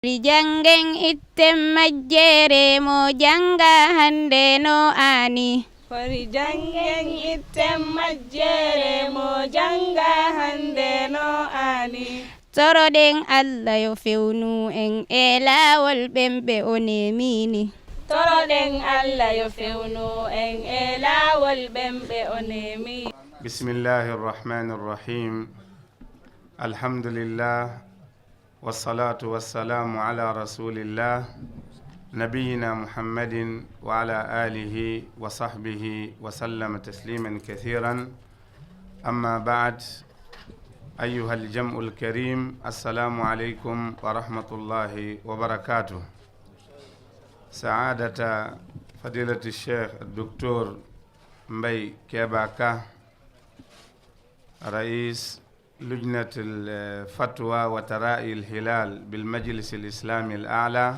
Jangen itten majjere mo janga hande no ani. Fari jangen itten majjere mo janga hande no ani. Toroɗen Allah yo fewnu en e laawol ɓemɓe o nemini. Toroɗen Allah yo fewnu en e laawol ɓemɓe o nemi. Bismillahir Rahmanir Rahim. Alhamdulillah. Wassalatu wassalamu ala rasulillah nabiyina Muhammadin wa ala alihi wa sahbihi wa sallama tasliman kathiran. Amma ba'd. أيها الجمع الكريم السلام عليكم ورحمة الله وبركاته. سعادة فضيلة الشيخ الدكتور مبي كيباكا رئيس لجنة الفتوى وترائي الهلال بالمجلس الإسلامي الأعلى،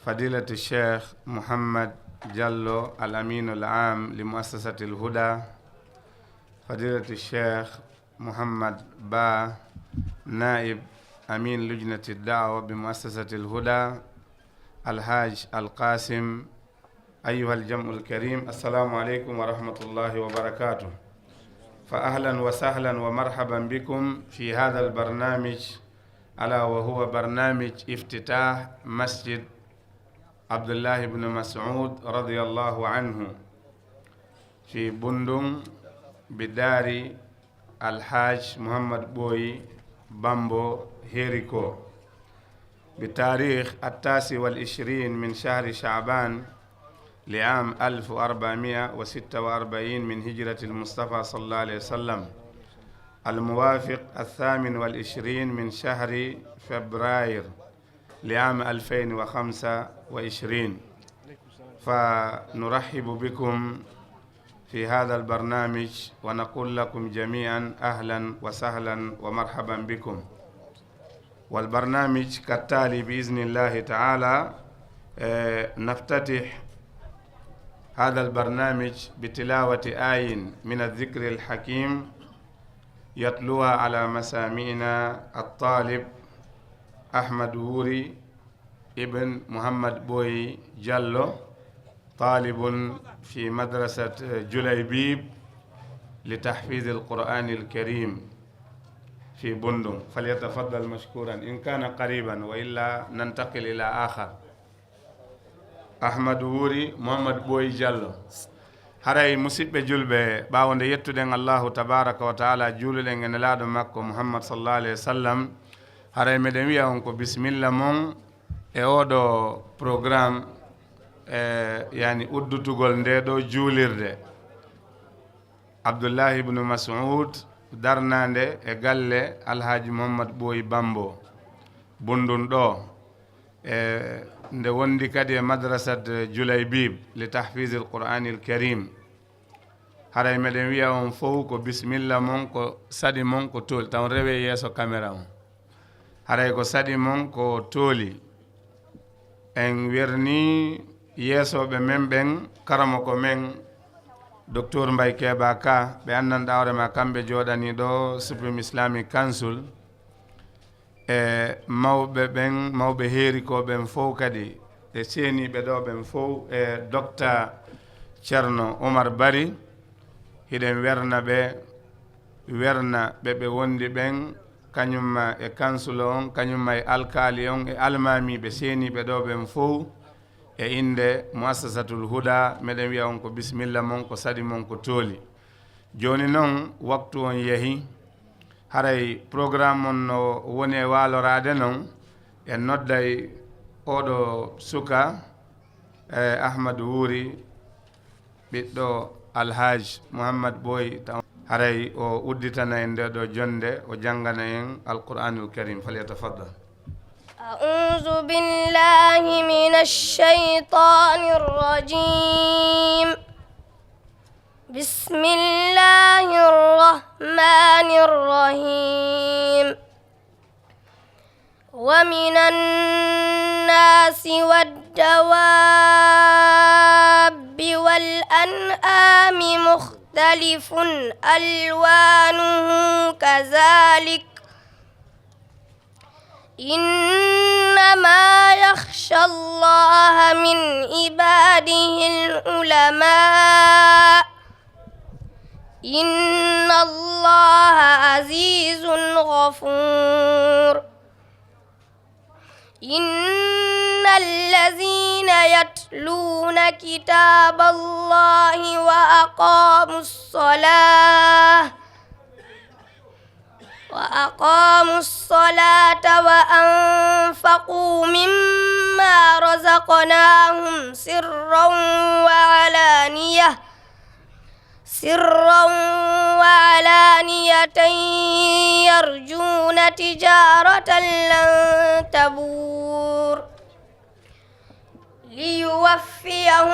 فضيلة الشيخ محمد جلو الأمين العام لمؤسسة الهدى، فضيلة الشيخ محمد با نائب أمين لجنة الدعوة بمؤسسة الهدى، الحاج القاسم. أيها الجمع الكريم السلام عليكم ورحمة الله وبركاته. فأهلا وسهلا ومرحبا بكم في هذا البرنامج ألا وهو برنامج افتتاح مسجد عبد الله بن مسعود رضي الله عنه في بندن بدار الحاج محمد بوي بامبو هيريكو بتاريخ 29 من شهر شعبان لعام 1446 من هجرة المصطفى صلى الله عليه وسلم، الموافق 28 من شهر فبراير لعام 2025. فنرحب بكم في هذا البرنامج ونقول لكم جميعا أهلا وسهلا ومرحبا بكم. والبرنامج كالتالي بإذن الله تعالى. نفتتح هذا البرنامج بتلاوة آي من الذكر الحكيم يتلوها على مسامعنا الطالب أحمد ووري ابن محمد بوي جلو، طالب في مدرسة جليبيب لتحفيظ القرآن الكريم في بندن. فليتفضل مشكورا إن كان قريبا وإلا ننتقل إلى آخر. أحمد ووري محمد بوي جلو. haray musidɓe julɓe ɓawde yettuɗen allahu tabaraka wa taala juuluɗen ene laaɗo makko muhammad sallallahu alayhi wa sallam, haray meɗen wiya on ko bisimilla mon e oɗo programme yani uddutugol nde ɗo juulirde Abdoullahi ibnu Mas'ud darnande e galle alhaji Muhammad Boyi Bambo bundun ɗo nde wondi kadi e madrasat Julaybib li tahfiz al-Qur'an al-Karim. haray meɗen wiya on fof ko bisimilla mon ko saɗi mon ko tooli taw rewe yeeso caméra on. haray ko saɗi mon ko tooli en werni yeesoɓe men ɓen karamo ko men docteur Mbay Keba Ka ɓe anndanɗa hoorema kamɓe jooɗani ɗo Supreme Islamic Council e mawɓe ɓen mawɓe heeri ko ɓen fof kadi e seeniɓe ɗo ɓen fof e docteur Ceerno Oumar Bari hiɗen werna ɓe wondi ɓen kañumma e council on kañumma e alkali on e almamiɓe seeniɓe ɗo ɓen fof e inde muassasatul huda. meɗen wiya on ko bisimilla mon ko saɗi mon ko tooli. joni noon waktu on yeehi, haray programme on no woni e walorade noon en nodday oɗo suka Ahmad Wuri ɓiɗɗo alhaj Muhammad Boy. haray o udditana en nde ɗo jonde o jangana en alqur'anul karim. falyatafaddal. أعوذ بالله من الشيطان الرجيم. بسم الله الرحمن الرحيم. ومن الناس والدواب والأنعام مختلف ألوانه كذلك إنما يخشى الله من عباده العلماء إن الله عزيز غفور إن الذين يتلون كتاب الله وأقاموا الصلاة وأنفقوا مما رزقناهم سرا وعلانية يرجون تجارة لن تبور ليوفيهم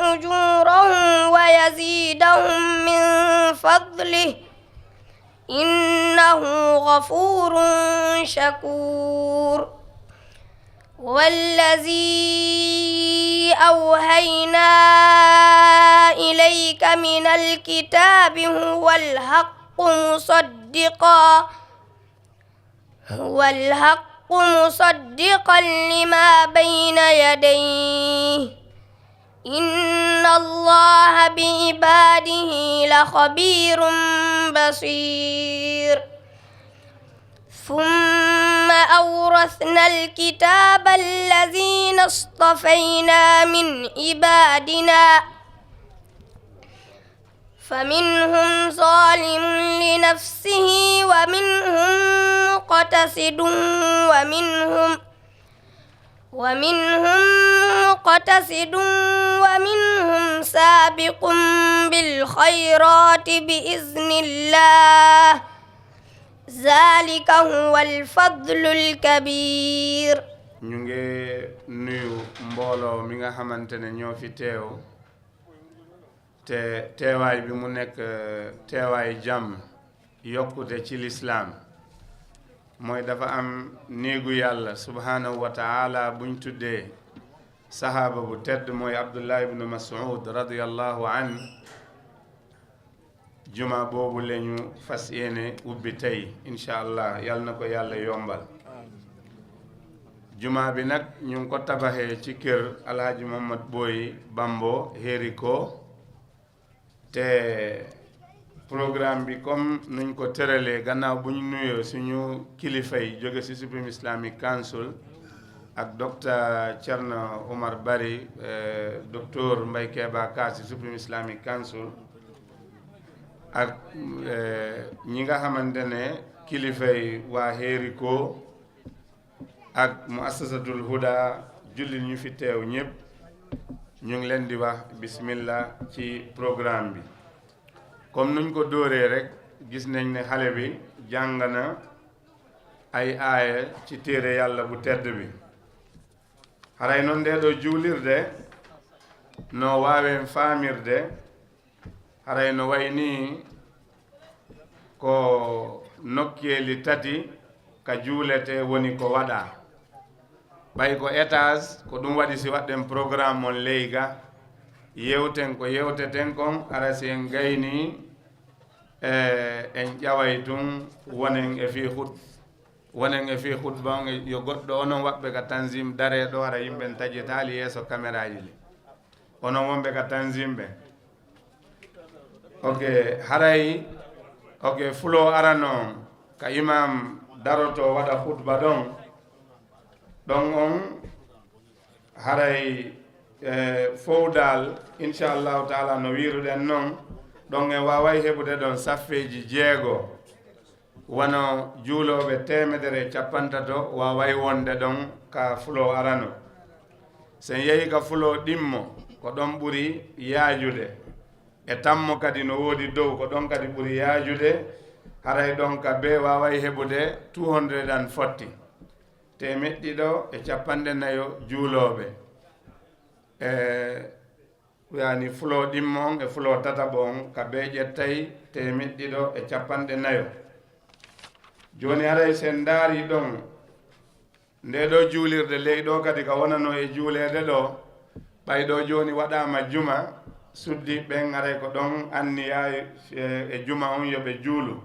أجورهم ويزيدهم من فضله إنه غفور شكور والذي أوحينا إليك من الكتاب هو الحق مصدقا لما بين يديه إن الله بعباده لخبير بصير ثم أورثنا الكتاب الذين اصطفينا من عبادنا فمنهم ظالم لنفسه ومنهم مقتصد ومنهم سابق بالخيرات بإذن الله ذلك هو الفضل الكبير. ñu ngi nuyu mbooloo mi nga xamante ne ñoo fi teew te teewaay bi mu nekk teewaay jàmm yokkute ci lislaam mooy dafa am néegu yàlla subhanahu wa taala buñ tuddee sahaaba bu tedd mooy Abdullah ibnu Mas'ud radiyallahu an juma boobu lañu fas yéene ubbi tey incha allah yal na ko yàlla yombal juma bi nag ñu ngi ko tabaxee ci kër Alhaji Mohamad Boy Bambo Heriko te programme bi comme nuñ ko tëralee gannaaw bu ñu nuyoo suñu kilifa yi jóge ci Supreme Islamic Council ak docteur Thierno Omar Bari docteur Mbaye Keba Ka ci Supreme Islamic Council ak ñi nga xamante ne kilifa yi waa Heriko ak muassasatul huda jullit ñu fi teew ñëpp ñu ngi leen di wax bismillah ci programme bi comme nuñ ko dóoree rek gis nañ ne xale bi jàng na ay aaya ci téere yàlla bu tedd bi haray noon nde ɗo juulirde no waawen faamirde haray no wayni ko nokkeeli tati ka juulete woni ko waɗa ɓay ko étage ko ɗum waɗi si waɗɗen programme mon leyga yewten ko yewteten kon ara si en gayni en ƴaway tun wonen e fi hutba on yo goɗɗo onon waɓɓe ka tanzim dare ɗo hara yimɓen taƴitali yeeso caméra ji li onon wonɓe ka tanzim ɓe ok haray ok fulo arano ka imam daroto waɗa hutba ɗon on haray fowdal inchallahu taala no wiruɗen noon ɗon en waway heɓude ɗon saffeji 6 wono juuloɓe 150 waway wonde ɗon ka fulo arano sen yeehi ka fulo ɗimmo ko ɗon ɓuuri yaajude e tammo kadi no woodi dow ko ɗon kadi ɓuuri yaajude haray ɗon ka be waway heɓude 240 150 juuloɓe yani fulo ɗimmo on e fulo tataɓo on ka be ƴettay 150 joni haray sen daari ɗon nde ɗo juulirde ley ɗo kadi ka wonano e juulede ɗo ɓay ɗo joni waɗama juma suddi ɓen aray ko ɗon anniya e juma on yoɓe juulu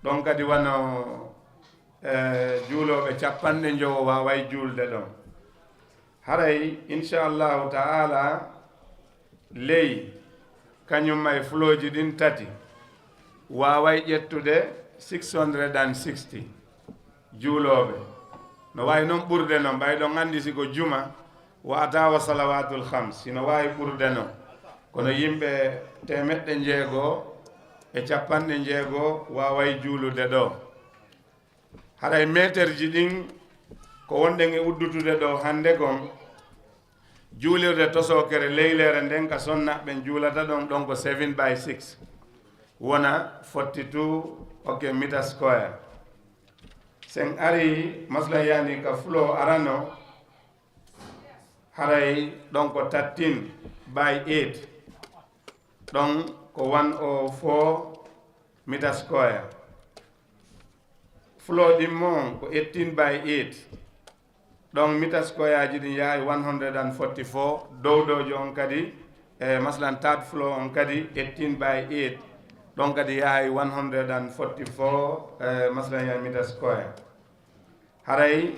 ɗon kadi wano juuloɓe capanɗe jowo waway julde ɗon haray inchallahu taala ley kañum may fuloji ɗin tati waway ƴettude 660 juuloɓe no wawi noon ɓurde noon ɓay ɗon andi siko juma wata wa salawatul khams sino wawi ɓurde noon kono yimɓe 660 waway juulude ɗo haray métre ji ɗin ko wonɗen e uddutude ɗo hande gon juulirde tosokere leylere nden ka sonnaɓe juulata ɗon ɗon ko 7/6 wona 42 meter square sen ari masla yani ka fulo arano haray ɗon ko 13/8 ɗon ko 104 meter square fulo ɗin mon ko 18/8 ɗon meter square ji ɗin yahay 144 dowdojo on kadi maslan third floor on kadi 18/8 ɗon kadi yahay 144 maslan yahay meter square haray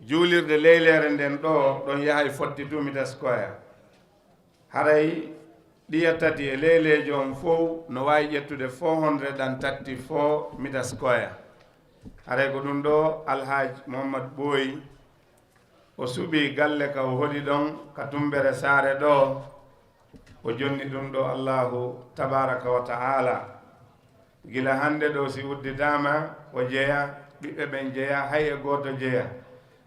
juulirde leylere nden ɗo ɗon yahay 42 meter square haray ɗiya tati e leylejo on fof no wawi ƴettude 434 meter square haray ko ɗum ɗo alhaji mouhammad ɓooyi o suɓi galle ka o hoɗi ɗon ka tumbere saare ɗo o jonni ɗum ɗo allahu tabaraka wa ta'ala gila hande ɗo si udditama o jeeya ɓiɓɓe ɓen jeeya hay e goto jeeya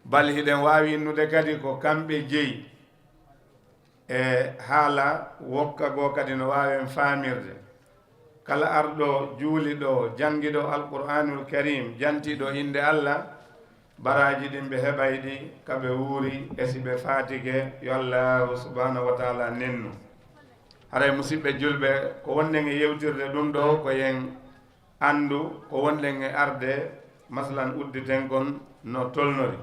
bal hiɗen wawi innude kadi ko kamɓe jeeyi e haala wokka goo kadi no wawi famirde kala arɗo juuliɗo jangiɗo alqur'anul karim jantiɗo inde allah baraji ɗin ɓe heɓay ɗi kaɓe wuuri e si ɓe fatike yo allahu subhanahu wa taala nennu haray musidɓe julɓe ko wonɗen e yewtirde ɗum ɗo ko yen andu ko wonɗen e arde masalan udditen kon no tolnori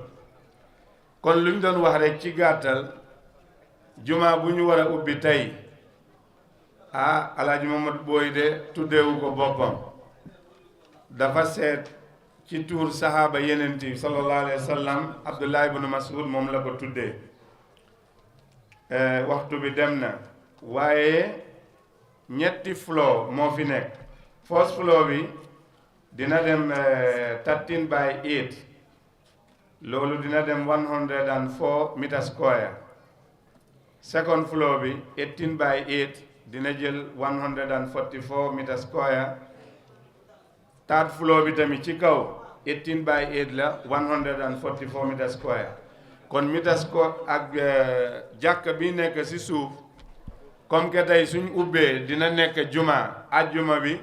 kon luñ ɗon wax rek ci gàttal juma bu ñu war a ubbi tey alaaji Mamadou Boye de tuddeewu ko boppam dafa seet ci tuur sahaaba yenenti sallallahu alayhi wa sallam Abdullah ibn Mas'ud moom la ko tuddee waxtu bi dem na waaye ñetti floor moo fi nekk first floor bi dina dem 13/8 loolu dina dem 104 meter square second floor bi 18/8 dina jël 144 meter square third floor bi tamit ci kaw 18/8 la 144 meter square kon meter square ak jàkk bi nekk ci suuf comme que tey suñ ubbee dina nekk juma ajjuma bi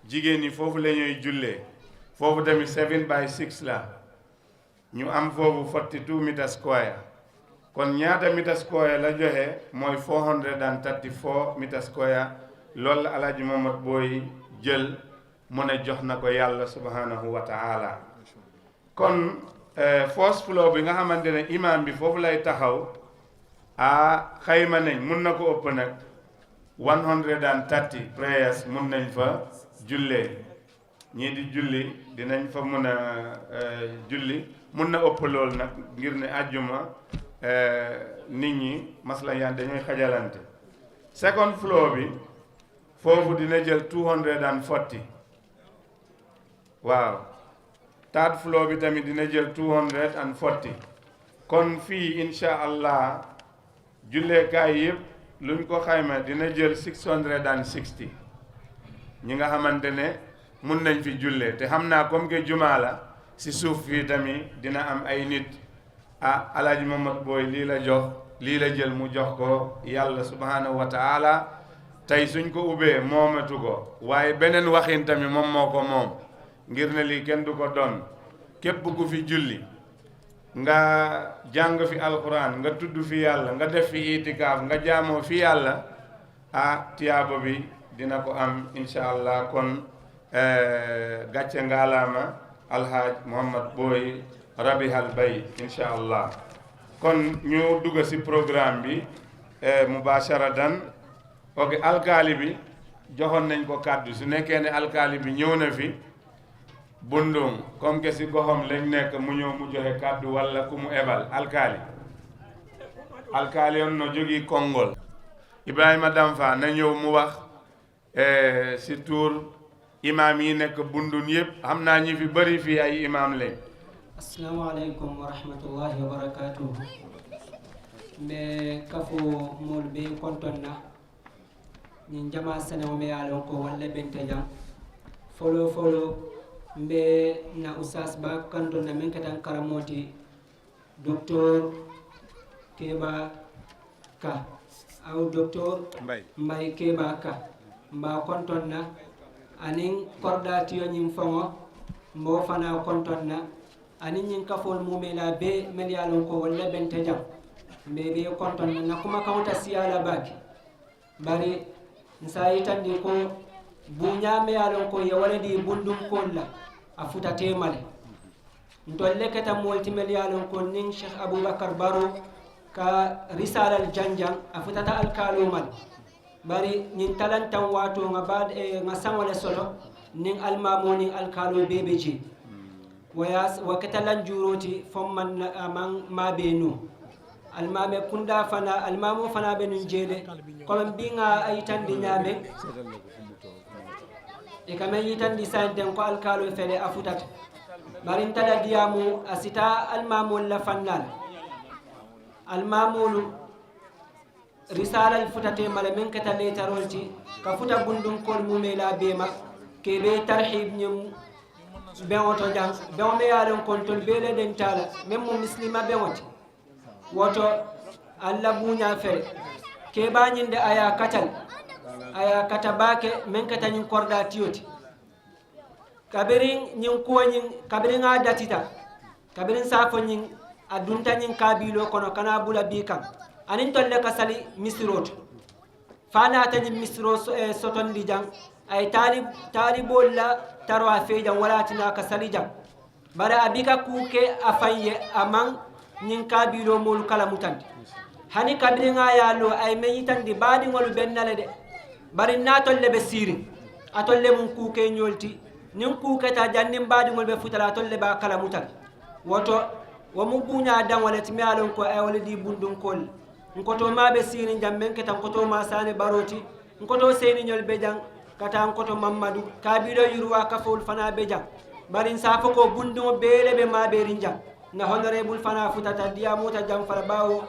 jigéen ñi foofu la ñuy jullee foofu tamit 7/6 la ñu am foofu 42 meter square kon ñaata meter square la joxe mooy 434 meter square loolu la alaaji Mamadou Boye jël mu ne jox na ko yàlla subhanahu wa ta'ala kon first floor bi nga xamante ne imam bi foofu lay taxaw xayma nañ mun na ko ëpp nag 130 prayers mun nañ fa jullee ñii di julli dinañ fa mun a julli mun na ëpp loolu nag ngir ne àjjuma nit ñi masla yaan dañuy xajalante second floor bi foofu dina jël 240 waaw third floor bi tamit dina jël 240 kon fii insha allah julleekaay yëpp luñ ko xayma dina jël 660 ñi nga xamante ne mun nañ fi jullee te xam naa comme que jumaa la si suuf fii tamit dina am ay nit alaaji Mamadou Boye lii la jox lii la jël mu jox ko yàlla subhanahu wa ta'ala tey suñ ko ubbee moomatu ko waaye beneen waxin tamit moom moo ko moom ngir ne lii kenn du ko doon képp ku fi julli nga jàng fi alquran nga tudd fi yàlla nga def fi itikaaf nga jaamoo fi yàlla tiyaaba bi dina ko am insha allah kon gàcce ngaalaama alhaaj Mouhammad Boye rabihal bay insha allah kon ñu dugg ci programme bi mubasharatan ok alkaali bi joxoon nañ ko kàddu su nekkee ne alkaali bi ñëw na fi Bundung comme que si goxam lañ nekk mu ñëw mu joxe kàddu walla ku mu ebal alkaali on no jógi Kongol Ibrahima Damfa na ñëw mu wax si tur imam yi nekk Bundun yëpp xam naa ñi fi bëri fii ay imam lañ. Assalamualaikum warahmatullahi wabarakatuh. Mbe kafo mol be kontonna ni jama sene me yalon ko walla bente jam folo mbe na usas ba kantonna men katan karamoti docteur Keba Ka aw docteur Mbay Keba Ka mba kontonna anin kordatiyo nyim fongo mbo fana kontonna ani ñin kafol mumela be mel yalon ko walla bente jam be be konton na kuma kawta siyala baki bari nsayi tandi ko bunya me yalon ko ya waladi bundum kolla afuta temale ntolle keta molti mel yalon ko nin Cheikh Abubakar Baro ka risala al janjang afuta ta al kalumal bari ñin talantan wato nga bad nga sangole solo nin al mamoni al kalu bebeji wayas wakatalan juroti fomman man mabenu almame kunda fana almamu fana benun jele comme binga ay tandi nyame e kame yitandi santen ko alkalo fele afutat barin tada diamu asita almamu la fannal almamulu risala alfutate mala men kata letarolti ka futa bundum kol mumela bema kebe tarhib nyum bewoto jang bewo me yalon kontol bele den tala même mo muslima bewoti woto alla buña fel ke bañinde aya kata bake men kata nyin korda tiyoti kabirin nyin kuwanyin kabirin adatita kabirin safo nyin adunta nyin kabilo kono kana bula bikam anin tolle kasali misroto fana tan misro soton dijang ay talibol la taro a fejan walatina ka salijam bara abika kuke afanye amang nyin kabilo mol kala mutande hani kabringa yalo ay meyitandi badi ngol bennale de bari natolle be siri atolle mun kuke nyolti nin kuke ta jannim badi ngol be futala tolle ba kala mutande woto wo mu bunya dan walati mi alon ko ay walidi bundun kol ngoto mabe siri jamben ketan koto ma sane baroti ngoto seni nyol be jang kata koto Mamadou kabilo yurwa kafol fana beja barin safo ko bundumo bele be mabe rinja na honorable fana futata diamu ta jam fara bawo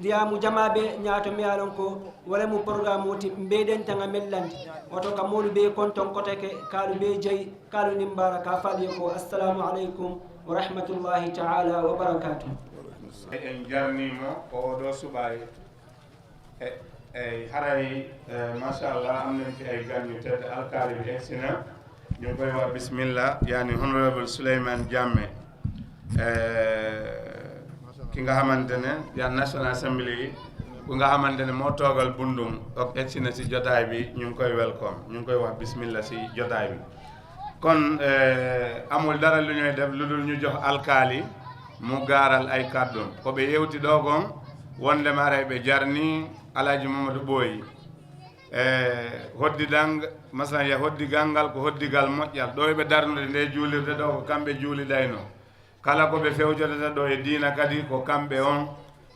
diamu jamabe nyaato mi alon ko wala mu programme woti mbeden tanga mellandi wato ka molu be konton koteke kalu be jey kalu nimbara ka fali ko assalamu alaikum wa rahmatullahi ta'ala wa barakatuh en jarnimo o do subaye haray machallah am nañ fi ay gan yu tedd alkaali bi eggsina ñu koy wax bismillah yani honorable Souleymane Jammeh ki nga xamante ne yaa National Assembly ku nga xamante ne moo toogal Bundung ak eggsina si jotaay bi ñu ngi koy welcome ñu ngi koy wax bismillah si jotaay bi kon amul dara lu ñuy def lu dul ñu jox alkaali mu gaaral ay kàddoom ko ɓe yewti ɗo gon wonde maray ɓe jarni Alhaji Mamadou Boyi hoddidan masalan ya hoddigal ngal ko hoddigal moƴƴal ɗo eɓe darnude nde juulirde ɗo ko kamɓe juuliɗayno kala ko ɓe fewjotata ɗo e diina kadi ko kamɓe on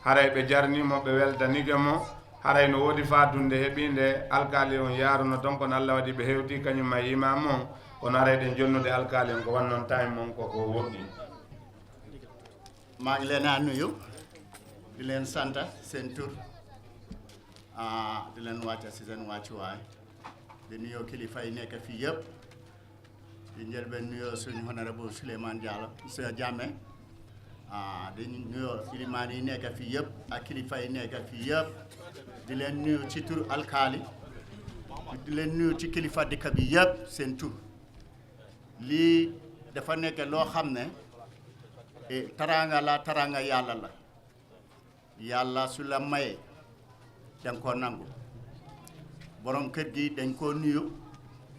haray ɓe jarnimo ɓe weltanike mo haray no woodi fatunde heeɓinde alkaali on yaaruno ton kono Allah waɗi ɓe hewti kañum ma imam on kono haray ɗen jonnude alkaali on ko wannon time on koko woɗɗi. maa ngi leen a nuyu di leen sant seen tur di leen wàcce si seen wàccuwaay di nuyoo kilifa yi nekk fii yëpp di njëlbeen nuyoo suñu honorable Souleymane Jammeh di nuyoo ilimaan yi nekk fii yëpp ak kilifa yi nekk fii yëpp di leen nuyu ci tur alkaali di leen nuyu ci kilifa dëkk bi yëpp seen tur lii dafa nekk loo xam ne taranga la taranga yàlla la yàlla su la maye danga ko nangu borom kër gi dañ ko nuyu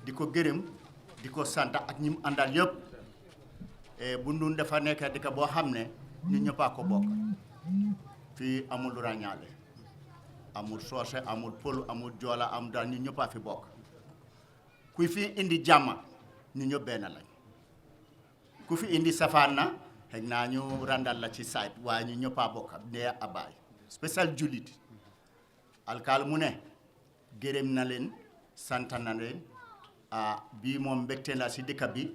di ko gërëm di ko sant ak ñi mu àndal yëpp Bundung dafa nekk dëkk boo xam ne ñu ñëpp a ko bokk fii amul ràññaale amul soose amul pël amul joola amul daal ñu ñëpp a fi bokk kuy fi indi jàmm ñu ñëpp benn lañ ku fi indi safaan na xëy naa ñu randal la ci site waaye ñu ñëpp a bokk ndey a baay spécial jullit alkaal mu ne gërëm na leen sant na leen bii moom mbégte la si dëkk bi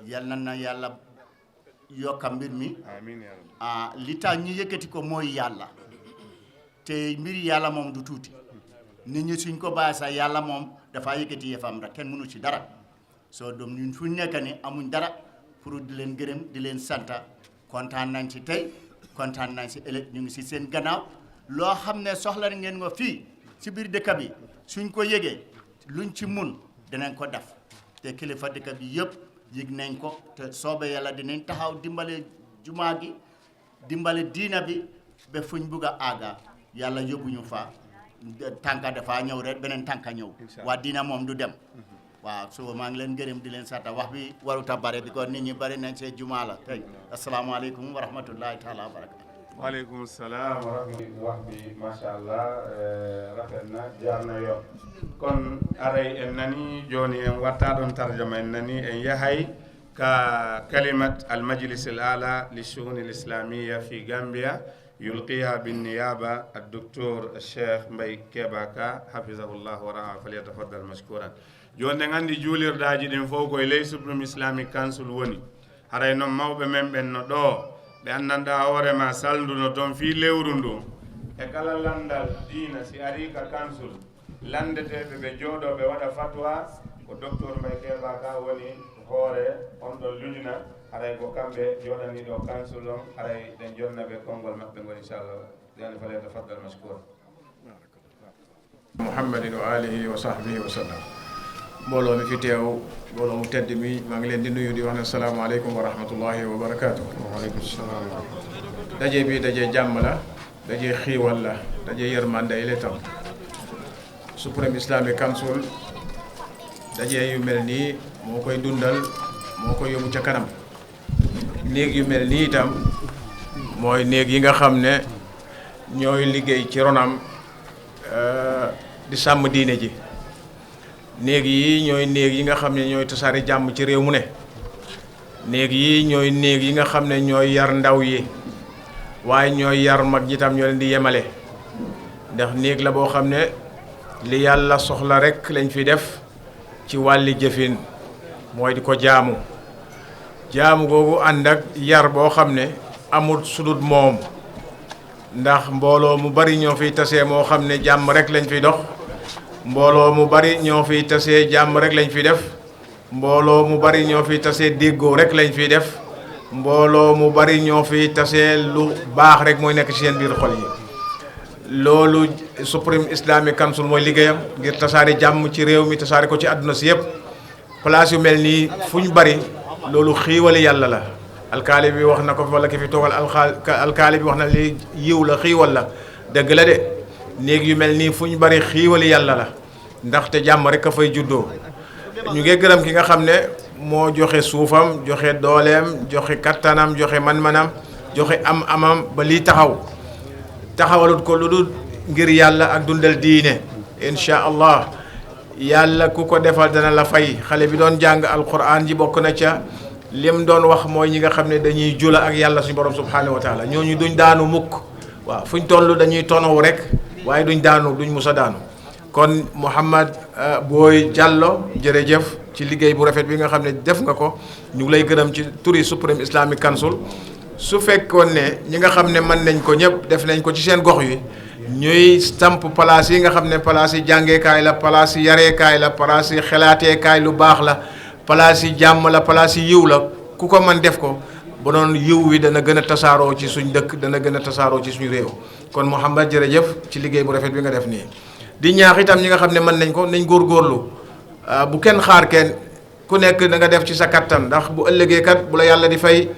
yal na yàlla yokka mbir mi li tax ñu yëkkati ko mooy yàlla te mbiri yàlla moom du tuuti nit ñi suñ ko bàyyi sax yàlla moom dafa yëkkati yëfam rek kenn mënu ci dara soo doom ñun fu nekk ni amuñ dara pour di leen gërëm di leen santa kontaan nañ ci tey kontaan nañ si ëllëg ñu ngi si seen gannaaw loo xam ne soxla ngeen nga fii si biir dëkk bi suñ ko yëgee luñ ci mun dinañ ko def te kilifa dëkk bi yëpp yëg nañ ko te soobee yàlla dinañ taxaw dimbale jumaa gi dimbale diina bi ba fuñ bugg a aaga yàlla yóbbuñu fa tànka dafa ñëw rek beneen tànka ñëw waa diina moom du dem waaw so maa ngi leen gërëm di leen sata wax bi waruta bare bi ko nit ñi bari nañ see jumaa la tey asalaamaaleykum wa rahmatullahi taala wa barakatu waaleykum salaam wa rahmatulah wax bi macha allah rafet na jaar na yoon kon aray en nani joni en watta ɗon tarjama en nani en yahay ka kalimat al majlis al ala li shu'un al islamiyya fi Gambia يلقيها بالنيابة الدكتور الشيخ مبي كيباكا حفظه الله ورعاه فليتفضل مشكورا جون عندي جولير داجي دين فوكو إلي سبرم إسلامي كانسول وني هراي نوم موبة من بن دو بأننا دا أوري ما سالدو نتون في لورندو ekala landal dina si arika council landeteɓe ɓe jooɗo ɓe waɗa fatwa ko docteur Mbaye Kebaka woni hoore on ɗon lujuna haray ko kamɓe joɗaniɗo council on haray ɗen jonnaɓe konngol maɓɓe ngo inchallah yani fale tafaddal mashkour muhammadin wa alihi wa sahbihi wa sallam mbooloo mi fi teew mbooloo mu tedd mi maa ngi leen di nuyu di wax ne asalaamaaleykum wa rahmatullahi wa barakaatu. waaleykum salaam. daje bi daje jàmm la daje xiiwal la daje yërmande yi la tam Supreme Islamic Council daje yu mel nii moo koy dundal moo koy yóbbu ca kanam néeg yu mel nii itam mooy néeg yi nga xam ne ñooy liggéey ci ronam di sàmm diine ji néeg yi ñooy néeg yi nga xam ne ñooy tasaare jàmm ci réew mu ne néeg yi ñooy néeg yi nga xam ne ñooy yar ndaw yi waaye ñooy yar mag ñi tam ñoo leen di yemale ndax néeg la boo xam ne li yàlla soxla rek lañ fi def ci wàlli jëfin mooy di ko jaamu googu ànd ak yar boo xam ne amul sudut moom ndax mbooloo mu bari ñoo fiy tasee moo xam ne jàmm rek lañ fiy dox mbooloo mu bari ñoo fiy tasee jàmm rek lañ fiy def mbooloo mu bari ñoo fiy tasee déggoo rek lañ fiy def mbooloo mu bari ñoo fiy tasee lu baax rek mooy nekk ci seen biir xol yi loolu Supreme Islamic Council mooy liggéeyam ngir tasaare jàmm ci réew mi tasaare ko ci àdduna si yëpp place yu mel nii fu ñu bari loolu xiiwali yàlla la alkaali bi wax na ko wala ki fi toogal alkaali bi wax na li yiw la xiiwal la dëgg la de néeg yu mel nii fu ñu bari xiiwali yàlla la ndaxte jàmm rek a fay juddoo ñu ngi gërëm ki nga xam ne moo joxe suufam joxe dooleem joxe kattanam joxe man-manam joxe am-amam ba lii taxawalut ko lu dul ngir yàlla ak dundal diine incha allah yàlla ku ko defal dana la fay xale bi doon jàng alquran ji bokk na ca lim doon wax mooy ñi nga xam ne dañuy jula ak yàlla suñu borom subhanahu wa taala ñooñu duñ daanu mukk waaw fuñ toll dañuy tonaw rek waaye duñ daanu duñ musa daanu kon Mouhamad Boy Diallo jërëjëf ci liggéey bu rafet bi nga xam ne def nga ko ñu ngi lay gërëm ci turi Supreme Islamic Council su fekkoon ne ñi nga xam ne mën nañ ko ñëpp def nañ ko ci seen gox yi ñuy samp place yi nga xam ne place yi jàngeekaay la place yi yareekaay la place yi xelaateekaay lu baax la place yi jàmm la place yi yiw la ku ko mën def ko ba doon yiw wi dana gën a tasaaroo ci suñ dëkk dana gën a tasaaroo ci suñu réew kon Mouhamad jërëjëf ci liggéey bu rafet bi nga def nii di ñaax itam ñi nga xam ne mën nañ ko nañ góorgóorlu bu kenn xaar kenn ku nekk da nga def ci sa kattan ndax bu ëllëgee kat bu la yàlla di fay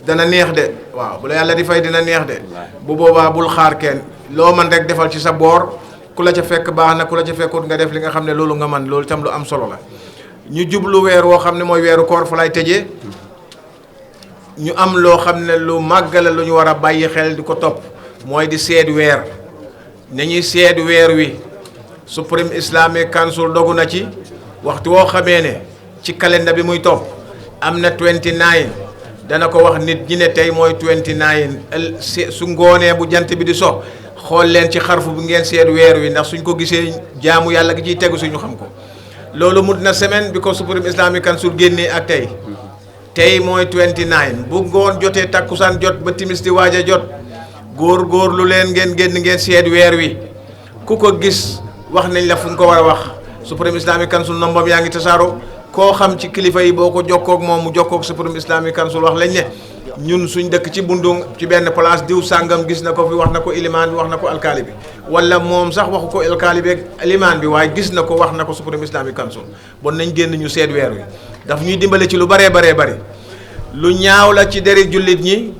dana neex de waaw bu la yàlla di fay dina neex de bu boobaa bul xaar kenn loo man rek defal ci sa boor ku la ca fekk baax na ku la ca fekkut nga def li nga xam ne loolu nga man loolu itam lu am solo la ñu jublu weer woo xam ne mooy weeru koor fa lay tëjee ñu am loo xam ne lu màgg la lu ñu war a bàyyi xel di ko topp mooy di seet weer nañuy seet weer wi Supreme Islamic Council dogu na ci waxtu woo xamee ne ci calendar bi muy topp am na 29 dana ko wax nit ñi ne tey mooy 29 su ngoonee bu jant bi di so xool leen ci xarfu bi ngeen seet weer wi ndax suñ ko gisee jaamu yàlla gi ciy tegu suñu xam ko loolu mut na semaine bi ko Supreme Islamic Council génnee ak tey mooy 29 bu ngoon jotee takkusaan jot ba timis di waaj a jot góor lu leen ngeen génn ngeen seet weer wi ku ko gis wax nañ la fu nga ko war a wax Supreme Islamic Council nombam yaa ngi tasaaroo koo xam ci kilifa yi boo ko jokkoog moom mu jokkoog Supreme Islamic Council wax lañ ne ñun suñ dëkk ci Bundung ci benn place diw sàngam gis na ko fi wax na ko ilimaan bi wax na ko alkaali bi wala moom sax waxu ko alkaali bi ak ilimaan bi waaye gis na ko wax na ko Supreme Islamic Council bon nañ génn ñu seet weer wi daf ñuy dimbale ci lu baree bari lu ñaaw la ci deri jullit ñi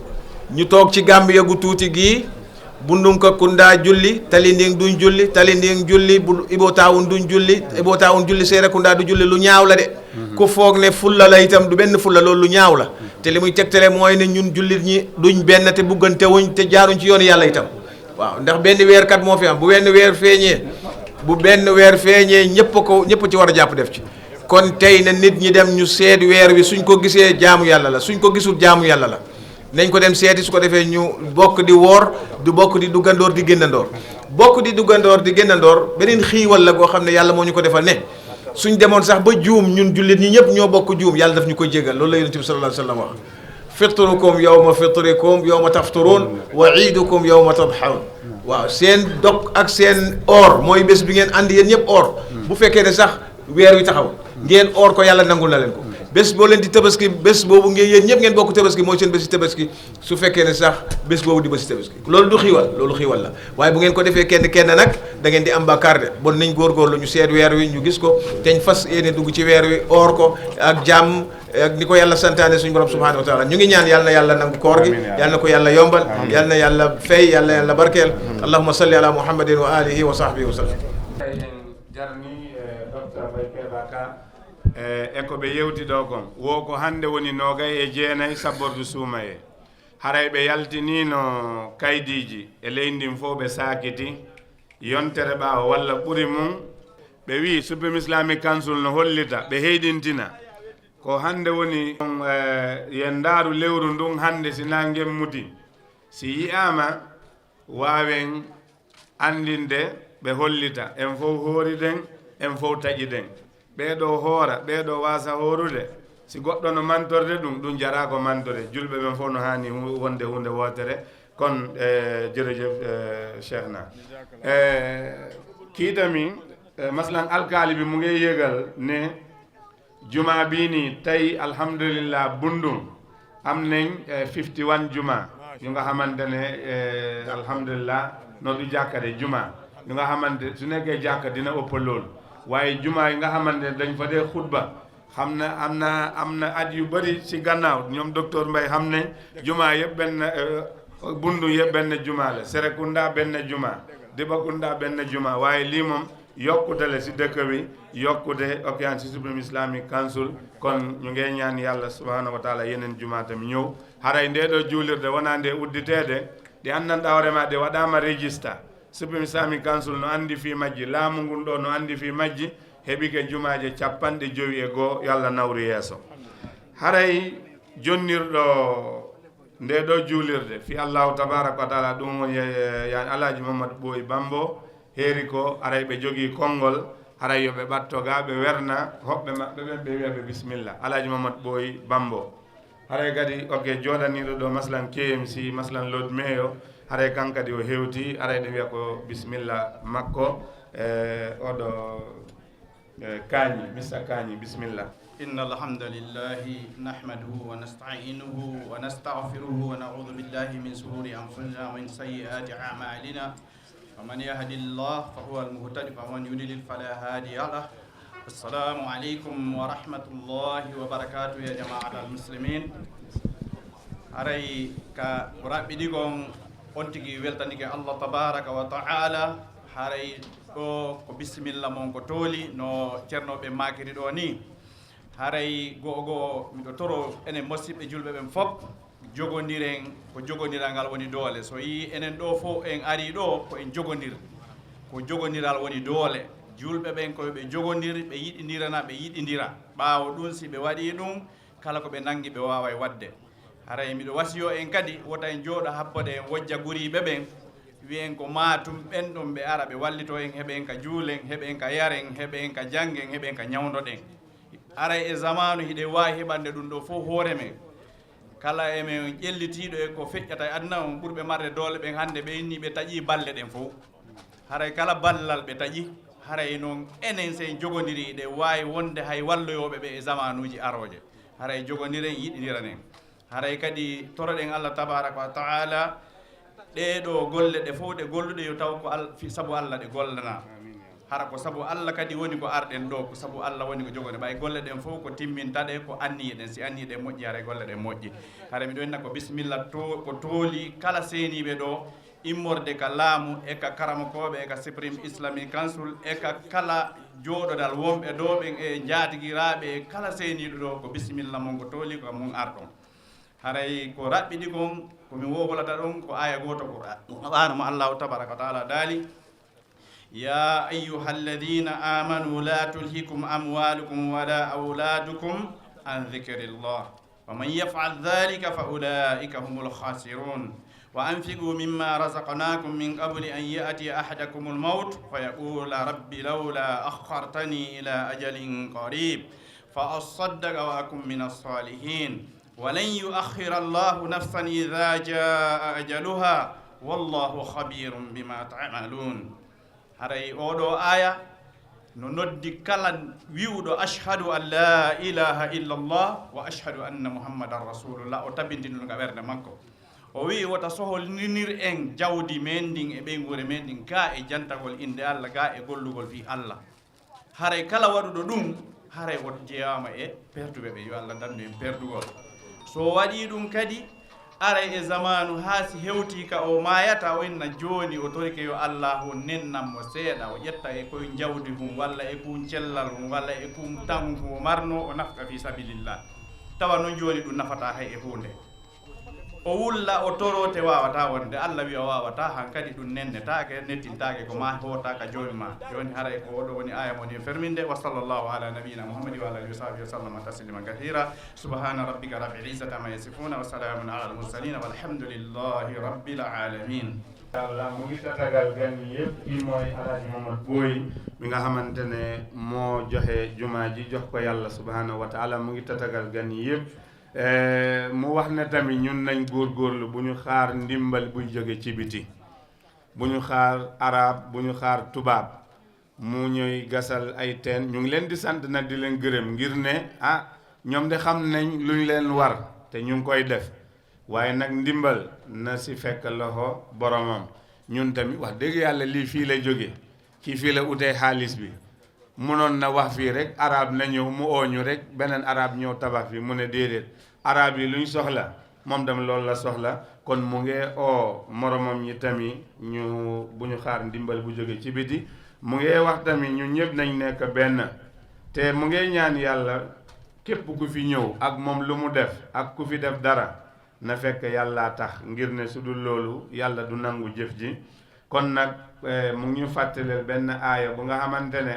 ñu toog ci Gambia gu tuuti gii Bundunka Kunda julli Talinding duñ julli Talinding julli bu Ibo Town duñ julli Ibo Town julli Serekunda du julli lu ñaaw la de ku foog ne fulla la itam du benn fulla loolu lu ñaaw la te li muy tegtale mooy ne ñun jullit ñi duñ benn te buggante wuñ te jaaruñ ci yoonu yàlla itam waaw ndax benn weer kat moo fi am bu benn weer feeñee ñëpp ci war a jàpp def ci kon tey na nit ñi dem ñu seet weer wi suñ ko gisee jaamu yàlla la suñ ko gisul jaamu yàlla la nañ ko dem seeti su ko defee ñu bokk di woor du bokk di duggandoor di génnandoor beneen xiiwal la goo xam ne yàlla moo ñu ko defal ne suñ demoon sax ba juum ñun jullit ñi ñëpp ñoo bokk juum yàlla daf ñu koy jégal loolu la yonent bi sallallahu alayhi wa sallam wax fitrukum yawma fitrikum yawma tafturun wa iidukum yawma tadhaun waaw seen dog ak seen or mooy bés bi ngeen andi yéen ñëpp or bu fekkee ne sax weer wi taxaw ngeen or ko yàlla nangul na leen ko bés boo leen di tabaski bés boobu ngeen yéen ñëpp ngeen bokk tabaski mooy seen bési tabaski su fekkee ne sax bés boobu di bési tabaski loolu du xiiwal loolu xiiwal la waaye bu ngeen ko defee kenn nag da ngeen di am bàkkaar de bon nañ góorgóorlu ñu seet weer wi ñu gis ko teñ fas yéene dugg ci weer wi or ko ak jàmm ak ni ko yàlla santaane suñu borom subhanahu wa taala ñu ngi ñaan yàlla na yàlla nangu koor gi yàlla na ko yàlla yombal yàlla na yàlla fay yàlla na yàlla barkeel allahumma salli ala muhammadin wa alihi wa sahbihi wa sallam e ko ɓe yewtiɗo kon wo ko hannde woni nogay e jeenayi sabbordu suumaye haray ɓe yaltinino kaydiji e leydi ndin fof ɓe sakiti yontere ɓaawo walla ɓuri mum ɓe wi Supreme Islamic Council no hollita ɓe heyɗintina ko hannde woni yen ndaaru lewru ndun hannde sina gemmuti si yiyama wawen andinde ɓe hollita en fof hooriɗen en fof taƴiɗen ɓeeɗo hoora ɓeeɗo wasa horude si goɗɗo no mantorde ɗum jara ko mantorde julɓe ɓen fof no hani wonde hunde wotere kon jërëjëf cheikhna kiitami maslan alkaali bi mu ngi yëgal ne juma bii nii tey alhamdulillah Bundung am nañ 51 juma yu nga xamante ne alhamdulillah no du jàkka de juma yu nga xamante su nekkee jàkka dina ëpp lool waaye juma yi nga xamante ne dañ fa dee xutba xam na am na at yu bëri ci gannaaw ñoom docteur Mbaye xam ne juma yëpp benn Bundung yëpp benn juma la Serekunda benn juma Dibakunda benn juma waaye lii moom yokkute la si dëkk bi yokkute okyan si Supreme Islamic Council kon ñu ngey ñaan yàlla subhanahu wa taala yeneen juma tam ñëw haray ndeɗo juulirde wona nde udditede ɗi anndanɗa hoorema ɗe waɗama registre Supreme Islamic Council no andi fi majji laamu ngun ɗo no andi fi majji heɓi ke jumaje 51 yo Allah nawru yeeso haray jonnirɗo ndeɗo juulirde fi allahu tabaraka wa taala ɗum woni yani Alhaji Mamadou Boy Bambo heeri ko aray ɓe jogii konngol haray yo ɓe ɓattoga ɓe werna hoɓɓe maɓɓe ɓen ɓe wiya ɓe bisimilla Alhaji Mamadou Boy Bambo haray kadi jooɗaniɗo ɗo maslan KMC maslan Lord Mayo haray kan kadi o hewti aray ɗe wiya ko bisimilla makko oɗo Kañi Mr Kañi bisimilla إن الحمد لله نحمده ونستعينه ونستغفره ونعوذ بالله من شرور أنفسنا ومن سيئات أعمالنا ومن يهد الله فهو المهتد ومن يضلل فلا هادي له السلام عليكم ورحمة الله وبركاته يا جماعة المسلمين أري كرابي ديكم أنتي ويلتني الله تبارك وتعالى هاري ko bismillah mon ko tooli no ceernoɓe makiri ɗo ni haray gogo miɗo toro enen musidɓe julɓe ɓen fof jogodiren ko jogodiral ngal woni doole so yi enen ɗo fof en ari ɗo ko en jogodir ko jogodiral woni doole julɓe ɓen koɓe jogodir ɓe yiɗidirana ɓe yiɗidira ɓaawo ɗum si ɓe waɗi ɗum kala ko ɓe nangi ɓe wawa wadde haray miɗo wasiyo en kadi wota en jooɗo habbode en wojja guriɓe ɓen wiyen ko matum ɓen ɗum ɓe ara ɓe wallito en heɓen ka juulen heɓen ka yaren heɓen ka janggen heɓen ka ñawdoɗen aray e zamanu hiɗe wawi heɓande ɗum ɗo fof hoore men kala emen ƴellitiɗo e ko feƴƴata e aduna on ɓurɓe marde doole ɓen hannde ɓe inni ɓe taƴi balle ɗen fof haray kala ballal ɓe taƴi haray noon enen sen jogodiri ɗe wawi wonde hay walloyoɓe ɓe e zamanuji aroje haray jogodiren yiɗiniran haray kadi toroɗen Allah tabaraka wa taala ɗeɗo golle ɗe fof ɗe golluɗe yo taw ko sabu Allah ɗe gollana hara ko sabu Allah kadi woni ko arɗen ɗo ko sabu Allah woni ko jogode ɓay golle ɗen fof ko timmintaɗe ko anni ɗen si anni ɗe moƴƴi haray golle ɗen moƴƴi hara miɗo inna ko bisimilla ko tooli kala seniɓe ɗo immorde ka laamu e ka karamakoɓe e ka Supreme Islamic Council e ka kala jooɗodal wonɓe ɗo ɓen e jaatigiraɓe e kala seniɗo ɗo ko bisimilla mon ko tooli ko mum arɗon haray ko raɓɓiɗi kon komi wobolata ɗon ko aya goto Qur'an mo Allahu tabaraka wa taala daali ya ayyuha alladina amanu la tulhikum amwalukum wala auladukum an dhikrillah wa man yaf'al dhalika fa ulaika humul khasirun wa anfiqu mimma razaqnakum min qabli an ya'tiya ahadakum al-maut fa yaqula rabbi lawla akhartani ila ajalin qarib fa asaddaqa wa akun min as-salihin ولن يؤخر الله نفسا إذا جاء أجلها والله خبير بما تعملون haray oɗo aya no noddi kala wiwɗo ashhadu an la ilaha illa allah wa ashhadu anna muhammadan rasulullah o tabintinɗo ga ɓerde makko o wi wota soholinir en jawdi men ndin e ɓeygure men ɗin ga e jantagol inde Allah ga e gollugol fi Allah haray kala waɗuɗo ɗum haray o jeyama e perduɓe ɓe yo Allah dandu en perdugol so waɗi ɗum kadi aray e zamanu ha si hewti ka o mayata o inna joni o torike yo allahu nennanmo seeɗa o ƴetta e koye jawdi mum walla e kum cellal mum walla e kum tangu o marno o nafka fi sabilillah tawa noon joni ɗum nafata hay e hunde o wulla o torote wawata wonde Allah wi o wawata hankadi ɗum nennetake nettintake ko ma hotaka joni ma joni haray ko oɗo woni aya moni ferminde wa sallallahu ala nabiyina muhammadi wa ala alihi wa sahbihi wa sallama taslima kathira subhana rabbika rabbil izzati amma yasifuna wa salamun ala al mursalin walhamdulillahi rabbil alamin Allah mu ngi tatagal gan yëpp kii mooy Alaaji Mamad Boye mi nga xamante ne moo joxe jumaa ji jox ko yàlla subhanahu wa taala mu ngi tatagal gan yëpp mu wax ne tamit ñun nañ góorgóorlu bu ñu xaar ndimbal buy jóge ci biti bu ñu xaar arab bu ñu xaar tubaab mu ñuy gasal ay teen ñu ngi leen di sant nag di leen gërëm ngir ne ñoom de xam nañ luñ leen war te ñu ngi koy def waaye nag ndimbal na si fekk loxo boromam ñun tamit wax dëgg yàlla lii fii la jóge kii fii la utee xaalis bi mënoon na wax fii rek arab na ñëw mu ooñu rek beneen arab ñëw tabax fi mu ne déedéet arab yi luñ soxla moom tam loolu la soxla kon mu ngi oo moromam ñi tamit ñu bu ñu xaar ndimbal bu jóge ci biti mu ngi wax tamit ñu ñëpp nañ nekk benn te mu ngi ñaan yàlla képp ku fi ñëw ak moom lu mu def ak ku fi def dara na fekk yàlla tax ngir ne su dul loolu yàlla du nangu jëf ji kon nag mu ngi ñu fàttaleel benn aaya bu nga xamante ne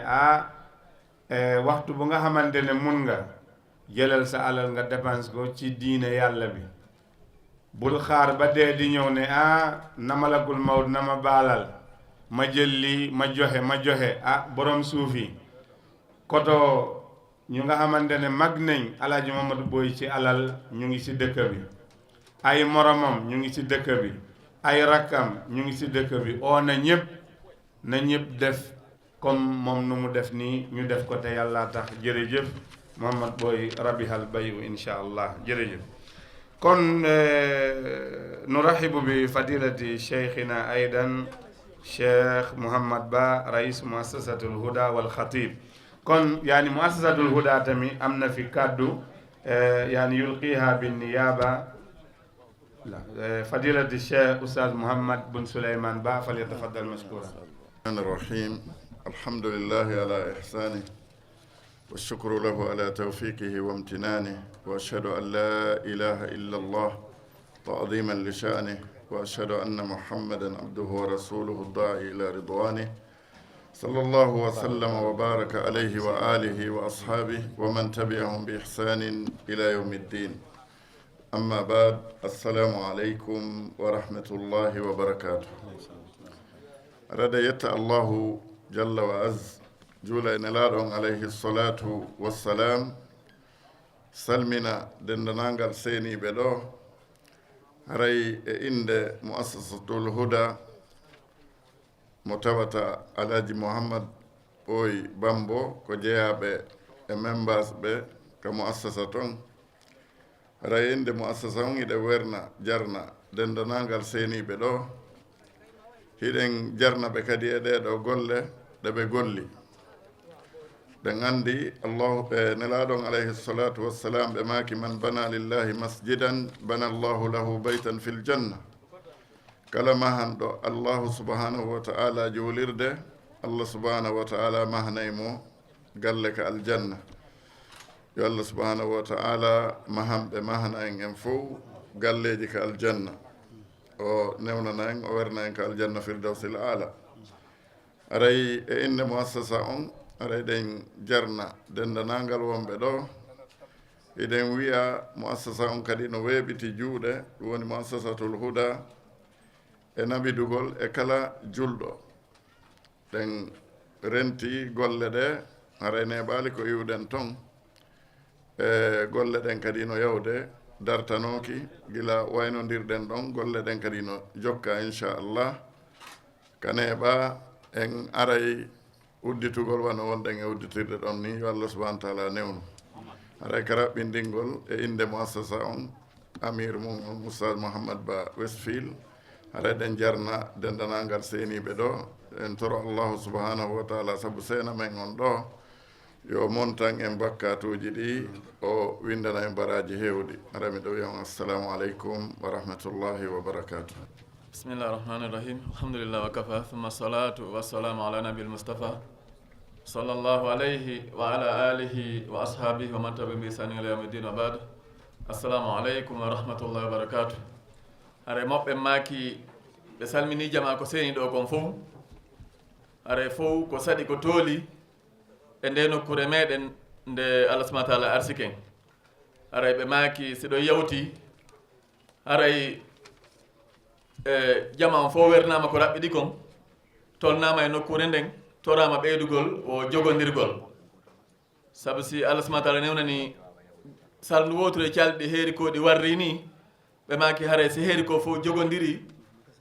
waxtu bu nga xamante ne mun nga jëlal sa alal nga dépense ko ci diine yàlla bi bul xaar ba dee di ñëw ne na malakul mawt na ma baalal ma jël lii ma joxe borom suuf yi koto ñu nga xamante ne mag nañ Alaaji Mamad Boye ci alal ñu ngi ci dëkk bi ay moromam ñu ngi ci dëkk bi ay rakkam ñu ngi ci dëkk bi na ñëpp def comme moom nu mu def nii ñu def ko te yàlla tax jërëjëf Mamad Boye rabihal bayu insha allah jërëjëf kon nurahibu bi fadilati cheikhina aydan cheikh Mouhamad Ba rais muassasatul huda wal khatib kon yani muassasatul huda tamit am na fi kaddu yani yulqiha bin niyaba فضيلة الشيخ أستاذ محمد بن سليمان با فليتفضل مشكورا. الرحمن الرحيم الحمد لله على إحسانه والشكر له على توفيقه وامتنانه وأشهد أن لا إله إلا الله تعظيما لشأنه وأشهد أن محمدا عبده ورسوله الداعي إلى رضوانه صلى الله وسلم وبارك عليه وآله وأصحابه ومن تبعهم بإحسان إلى يوم الدين. أما بعد السلام عليكم ورحمة الله وبركاته. رديت الله جل وعز جولا نلادون عليه الصلاة والسلام سلمنا دندنانغال سيني بدو هري إند مؤسسة الهدى متوتا علاج محمد أوي بامبو كجيابي members be ka muassasa ton rayinde muassasa on ide werna jarna dendanangal seniɓe ɗo hiɗen jarna ɓe kadi e ɗeɗo golle ɗe ɓe golli ɓe gandi allahu ɓe nelaɗon alayhi salatu wassalam ɓe maki man bana lillahi masjidan bana allahu lahu baytan fil janna kala mahanɗo allahu subhanahu wa ta'ala julirde allah subhanahu wa ta'ala mahanaymo galle ka aljanna yo allah subhanahu wa ta'ala mahamɓe mahana en fof galleji ka aljanna o newnana en o werna en ka aljanna firdawsil ala aray e inde muassasa on aray ɗen jarna dendanagal wonɓe ɗo eɗen wiya muassasa on kadi no weeɓiti juuɗe ɗum woni muassasatul huda e nabidugol e kala julɗo ɗen renti golle ɗe haray neɓaali ko iwɗen toon e golle ɗen kadi no yawde dartanoki gila waynodirɗen ɗon golle ɗen kadi no jokka inchallah ka neɓa en aray udditugol wano wonɗen e udditirde ɗon ni yo allah subahana taala newnu haray ka raɓɓindingol e inde muassasa on amir mum on oustad mouhammad ba westfield haray ɗen jarna dendanagal seniɓe ɗo en toro allahu subhanahu wa taala saabu seena men on ɗo yo montan en bakkatuji ɗi o windana en baraji hewɗi ara miɗo wiya on assalamu aleykum wa rahmatullahi wa barakatuh. bismillahi rahmani rahim alhamdulillah wa kafa thumma salatu wassalamu ala nabil mustafa sallallahu alayhi wa ala alihi wa ashabihi wa man tabi'ahum bi ihsanin ila yawmiddin wa ba'd. assalamu aleykum wa rahmatullahi wa barakatuh. are moɓɓe maki ɓe salmini jama ko seni ɗo kon fof are fof ko saɗi ko tooli e nde nokkure meɗen nde allah subahana taala arsiken aray ɓe maaki siɗo yawti aray jama on fof wernama ko raɓɓiɗi kon tolnama e nokkure nden torama ɓeydugol o jogodirgol saabu si allah subahana taala newnani salndu woture calɗi heeri ko ɗi warri ni ɓe maaki haray si heeri ko fof jogodiri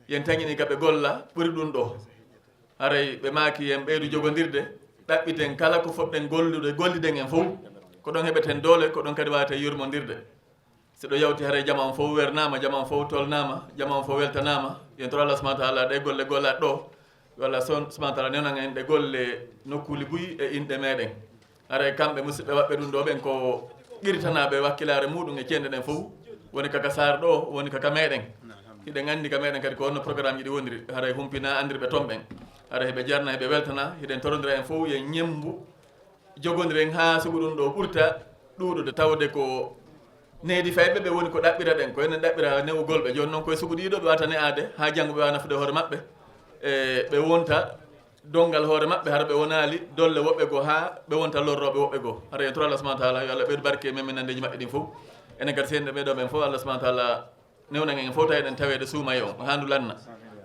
yen tañini ka ɓe golla ɓuri ɗum ɗo haray ɓe maaki yen ɓeydu jogodirde ɗaɓɓiten kala ko foɗɗen golliɗen en fof ko ɗon heɓeten doole ko ɗon kadi wawate yurmodirde siɗo yawti haray jama on fof wernama jama on fof tolnama jama on fof weltanama yen toro allah subahana taala ɗe golle gollat ɗo yo allah subahana taala newnan en ɗe golle nokkuli buyi e inɗe meɗen haray kamɓe musidɓe waɓɓe ɗum ɗo ɓen ko ɓiritanaɓe wakkilare muɗum e cende ɗen fof woni kaka sar ɗo woni kaka meɗen hiɗen andi ka meɗen kadi ko wonno programme ji ɗi wondiri haray humpina andirɓe toon ɓen ara heɓe jarna heɓe weltana hiɗen torodira en fof ye ñembu jogodiren ha sugu ɗum ɗo ɓurta ɗuɗude tawde ko needi fayɓe ɓe woni ko ɗaɓɓira ɗen ko enen ɗaɓɓira newugol ɓe joni noon koye sugu ɗiɗo ɓe wata ne aade ha janggo ɓe wawa nafude hoore maɓɓe e ɓe wonta dongal hoore maɓɓe hara ɓe wonali dolle woɓɓe goo ha ɓe wonta lorroɓe woɓɓe goo hara en toro allah subahana taala yo allah ɓeydu barke meminandeji maɓɓe ɗin fof enen kadi seenne ɓeɗo ɓen fof allah subahana taala newnan en fof tawiɗen tawede suumaye on handu lanna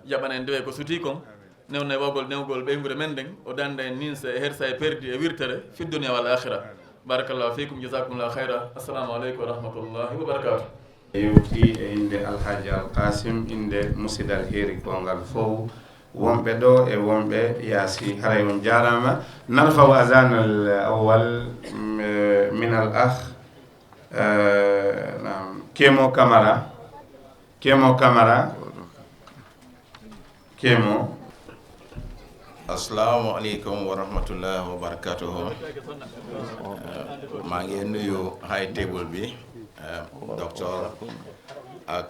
jaɓana en dewe ko suti kon newna e wawgol newgol ɓeygure men ɗen o danda en ninsa e hersa e perdi e wirtere fi dunia wal akhira barakallahu fikum jasakumllahu khayra assalamu aleykum wa rahmatullahi wa barakatuh. yewti e inde alhaji alkasim inde musidal heeri gongal fof wonɓe ɗo e wonɓe yaasi haray on jarama narfaw azan al awwal min al akh Kemo Camara Kemo. Assalamu alaikum wa rahmatullahi wa barakatuhu. maa ngi nuyu high table bi docteur ak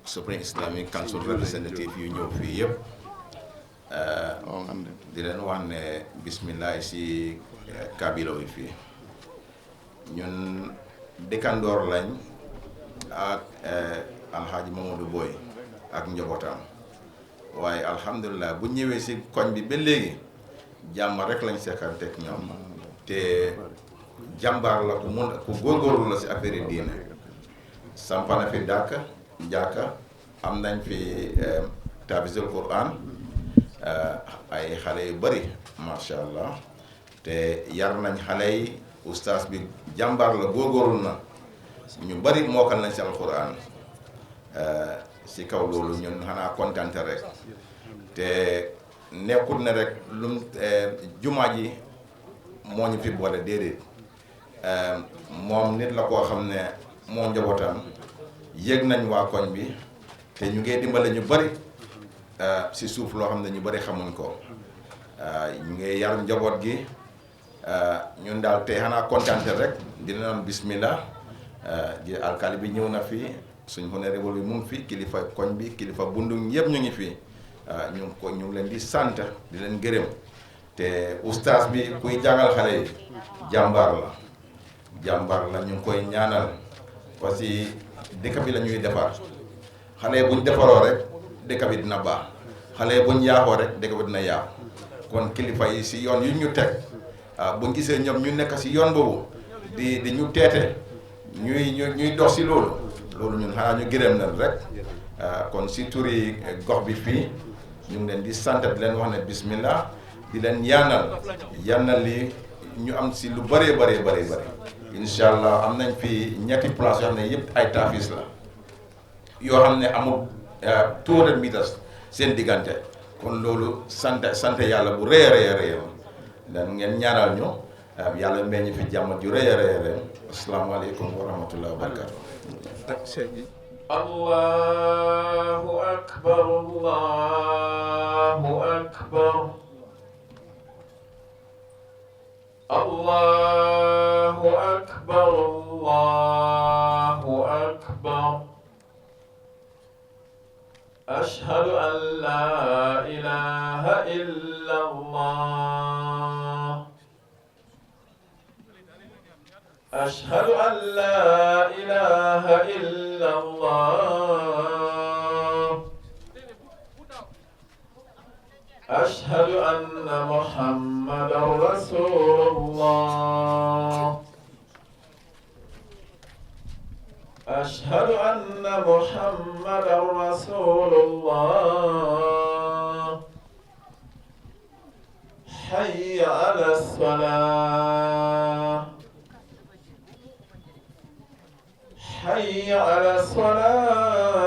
Supreme Islamic Council representative yu ñëw fii yëpp di leen wax ne bismillah si kabila wi fii ñun dëkkandoor lañ ak Alhaji Mamadou Boy ak njabootam waaye alhamdulilah bu ñëwee si koñ bi ba léegi jàmm rek lañ sekkanteeg ñoom te jàmbaar la ku góorgóorlu la si affaire diine sampana fi jàkka am nañ fi tafisul Quran ay xale yu bëri macha allah te yar nañ xale yi ustaas bi jàmbaar la góorgóorlu na ñu bëri mookal nañ si alquran si kaw loolu ñun xanaa kontante rek te nekkul ne rek lum jumaa ji moo ñu fi boole déedéet moom nit la koo xam ne moo njabootam yëg nañ waa koñ bi te ñu ngi dimbale ñu bëri si suuf loo xam ne ñu bëri xamuñ ko ñu ngi yar njaboot gi ñun daal tey xanaa kontante rek dina naan bismillah ji alkali bi ñëw na fii suñ honorable bi mu ngi fi kilifa koñ bi kilifa bundung yëpp ñu ngi fii ñu ngi leen di sant di leen gërëm te ustaas bi kuy jàngal xale yi jàmbaar la ñu ngi koy ñaanal parce que dëkk bi la ñuy defar xale buñ defaroo rek dëkk bi dina baax xale buñ yaaxoo rek dëkk bi dina yaaxu kon kilifa yi si yoon yu ñu teg buñ gisee ñoom ñu nekk si yoon boobu di ñu teete ñuy dox si loolu ñun xanaa ñu gërëm leen rek kon si turi gox bi fii ñu ngi leen di sant di leen wax ne bismillah di leen yaanal li ñu am si lu bëree bëri incha allah am nañ fi ñetti place yoo xam ne yëpp ay taafis la yoo xam ne amul 200 meters seen diggante kon loolu sant yàlla bu rëy a rëy dan ngeen ñaanal ñu yàlla may ñu fi jàmm ju rëy a rëy asalaamaaleykum wa rahmatullahi wa barakatuh. Allahu akbar Allahu akbar Allahu akbar Allahu akbar ashhadu an la ilaha illa Allah ashhadu an la ilaha illa Allah ashhadu anna Muhammadan Rasulullah ashhadu anna Muhammadan Rasulullah hayya ala salah hayya ala salah